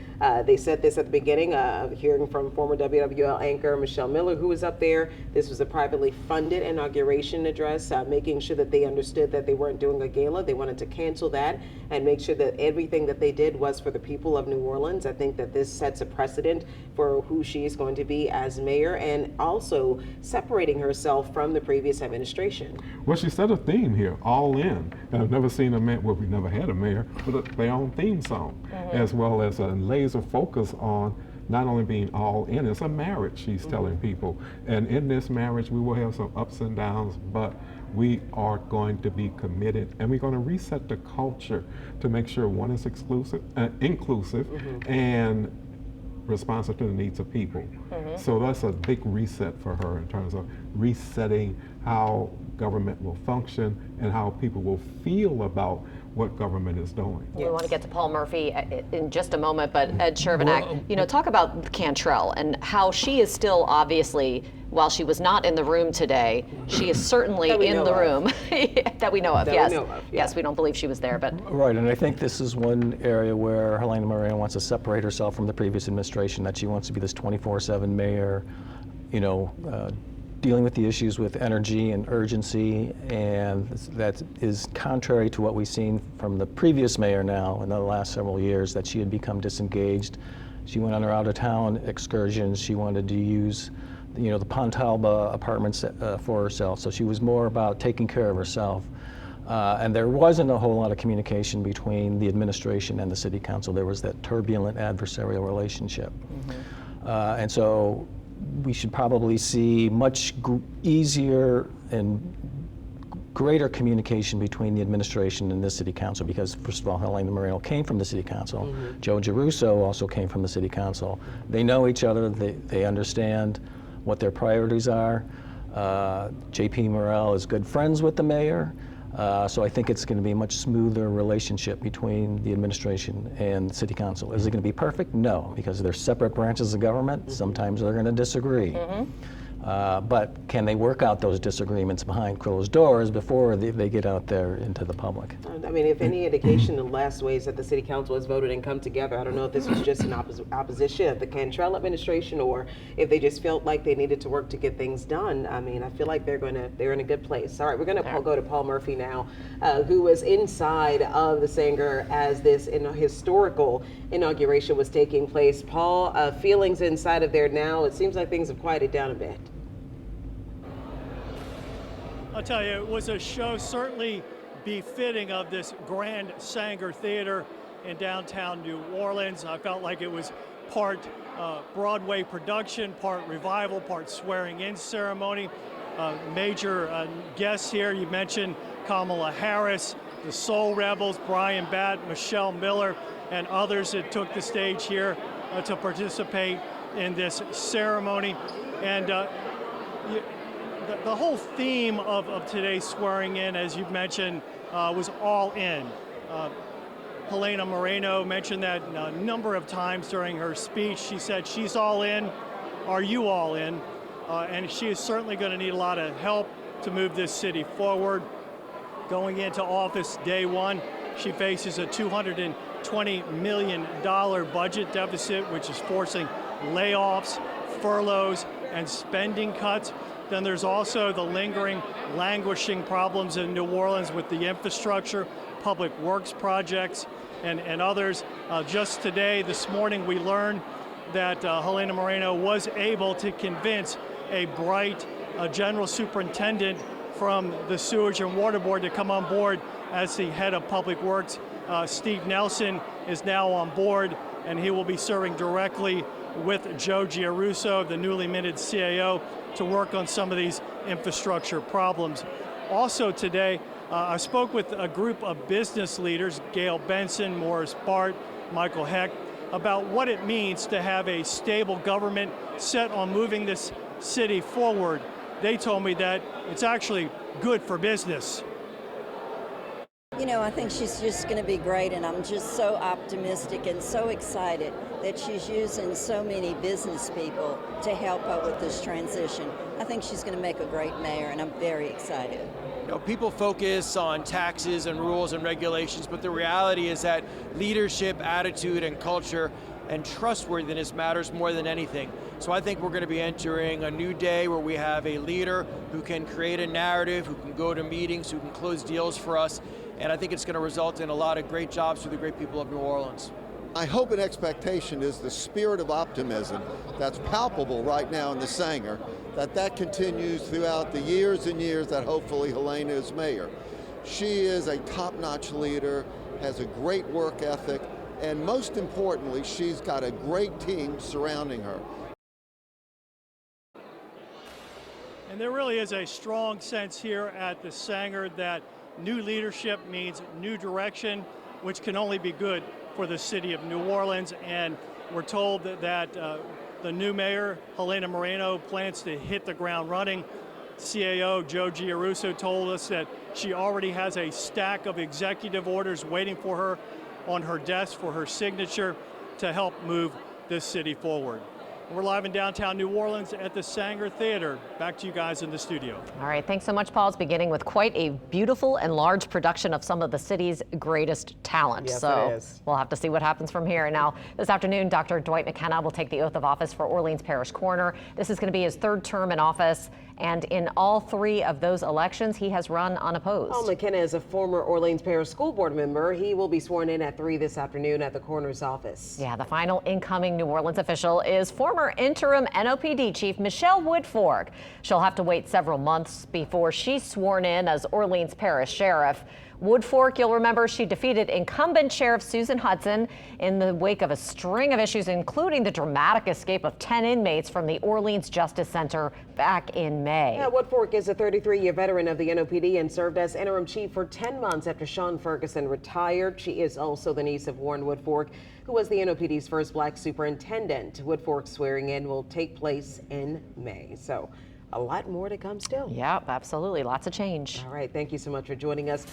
They said this at the beginning, hearing from former WWL anchor Michelle Miller, who was up there. This was a privately funded inauguration address, making sure that they understood that they weren't doing a gala. They wanted to cancel that and make sure that everything that they did was for the people of New Orleans. I think that this sets a precedent for who she is going to be as mayor, and also separating herself from the previous administration. Well, she set a theme here, all in. And I've never seen a mayor, well, we never had a mayor, with their own theme song, as well as a laser focus on not only being all in, it's a marriage, she's telling people. And in this marriage, we will have some ups and downs, but we are going to be committed, and we're going to reset the culture to make sure one is inclusive, and responsive to the needs of people. So that's a big reset for her in terms of resetting how government will function and how people will feel about what government is doing. We want to get to Paul Murphy in just a moment, but Ed Chervenak, talk about Cantrell and how she is still obviously, while she was not in the room today, she is certainly in the room that we know of. Yes, we don't believe she was there, but right. And I think this is one area where Helena Moreno wants to separate herself from the previous administration. That she wants to be this 24/7 mayor, dealing with the issues with energy and urgency, and that is contrary to what we've seen from the previous mayor now in the last several years, that she had become disengaged. She went on her out-of-town excursions. She wanted to use the Pontalba apartments for herself, so she was more about taking care of herself. And there wasn't a whole lot of communication between the administration and the city council. There was that turbulent adversarial relationship. And so we should probably see much easier and greater communication between the administration and the city council, because first of all, Helena Moreno came from the city council. Joe Giarrusso also came from the city council. They know each other, they understand what their priorities are. JP Morrell is good friends with the mayor. So I think it's going to be a much smoother relationship between the administration and city council. Is it going to be perfect? No, because they're separate branches of government. Sometimes they're going to disagree. But can they work out those disagreements behind closed doors before they get out there into the public? I mean, if any indication, the last ways that the city council has voted and come together, I don't know if this was just an opposition of the Cantrell administration or if they just felt like they needed to work to get things done. I mean, I feel like they're in a good place. All right, we're going to go to Paul Murphy now, who was inside of the Sanger as this historical inauguration was taking place. Paul, feelings inside of there now? It seems like things have quieted down a bit. I'll tell you, it was a show certainly befitting of this grand Sanger Theater in downtown New Orleans. I felt like it was part Broadway production, part revival, part swearing-in ceremony. Major guests here, you mentioned Kamala Harris, the Soul Rebels, Brian Batt, Michelle Miller, and others that took the stage here to participate in this ceremony. And the whole theme of today's swearing in, as you've mentioned, was all in. Helena Moreno mentioned that a number of times during her speech. She said, she's all in. Are you all in? And she is certainly going to need a lot of help to move this city forward. Going into office day one, she faces a $220 million budget deficit, which is forcing layoffs, furloughs, and spending cuts. Then there's also the lingering, languishing problems in New Orleans with the infrastructure, public works projects, and others. Just today, this morning, we learned that Helena Moreno was able to convince a bright general superintendent from the Sewage and Water Board to come on board as the head of public works. Steve Nelson is now on board, and he will be serving directly with Joe Giarrusso, the newly minted CAO, to work on some of these infrastructure problems. Also today, I spoke with a group of business leaders, Gail Benson, Morris Bart, Michael Heck, about what it means to have a stable government set on moving this city forward. They told me that it's actually good for business. You know, I think she's just going to be great, and I'm just so optimistic and so excited that she's using so many business people to help her with this transition. I think she's going to make a great mayor, and I'm very excited. You know, people focus on taxes and rules and regulations, but the reality is that leadership, attitude, and culture and trustworthiness matters more than anything. So I think we're going to be entering a new day where we have a leader who can create a narrative, who can go to meetings, who can close deals for us. And I think it's going to result in a lot of great jobs for the great people of New Orleans. My hope and expectation is the spirit of optimism that's palpable right now in the Sanger, that continues throughout the years and years that hopefully Helena is mayor. She is a top-notch leader, has a great work ethic, and most importantly, she's got a great team surrounding her. And there really is a strong sense here at the Sanger that new leadership means new direction, which can only be good for the city of New Orleans. And we're told that the new mayor, Helena Moreno, plans to hit the ground running. CAO Joe Giarrusso told us that she already has a stack of executive orders waiting for her on her desk for her signature to help move this city forward. We're live in downtown New Orleans at the Sanger Theater. Back to you guys in the studio. All right, thanks so much, Paul. It's beginning with quite a beautiful and large production of some of the city's greatest talent. Yes, so it is. We'll have to see what happens from here. Now, this afternoon, Dr. Dwight McKenna will take the oath of office for Orleans Parish Coroner. This is going to be his third term in office, and in all three of those elections, he has run unopposed. Paul McKenna is a former Orleans Parish School Board member. He will be sworn in at 3 this afternoon at the coroner's office. Yeah, the final incoming New Orleans official is former interim NOPD Chief Michelle Woodfork. She'll have to wait several months before she's sworn in as Orleans Parish Sheriff. Woodfork, you'll remember, she defeated incumbent Sheriff Susan Hudson in the wake of a string of issues, including the dramatic escape of 10 inmates from the Orleans Justice Center back in May. Yeah, Woodfork is a 33-year veteran of the NOPD and served as interim chief for 10 months after Sean Ferguson retired. She is also the niece of Warren Woodfork, who was the NOPD's first black superintendent. Woodfork's swearing in will take place in May. So a lot more to come still. Yep, absolutely. Lots of change. All right. Thank you so much for joining us.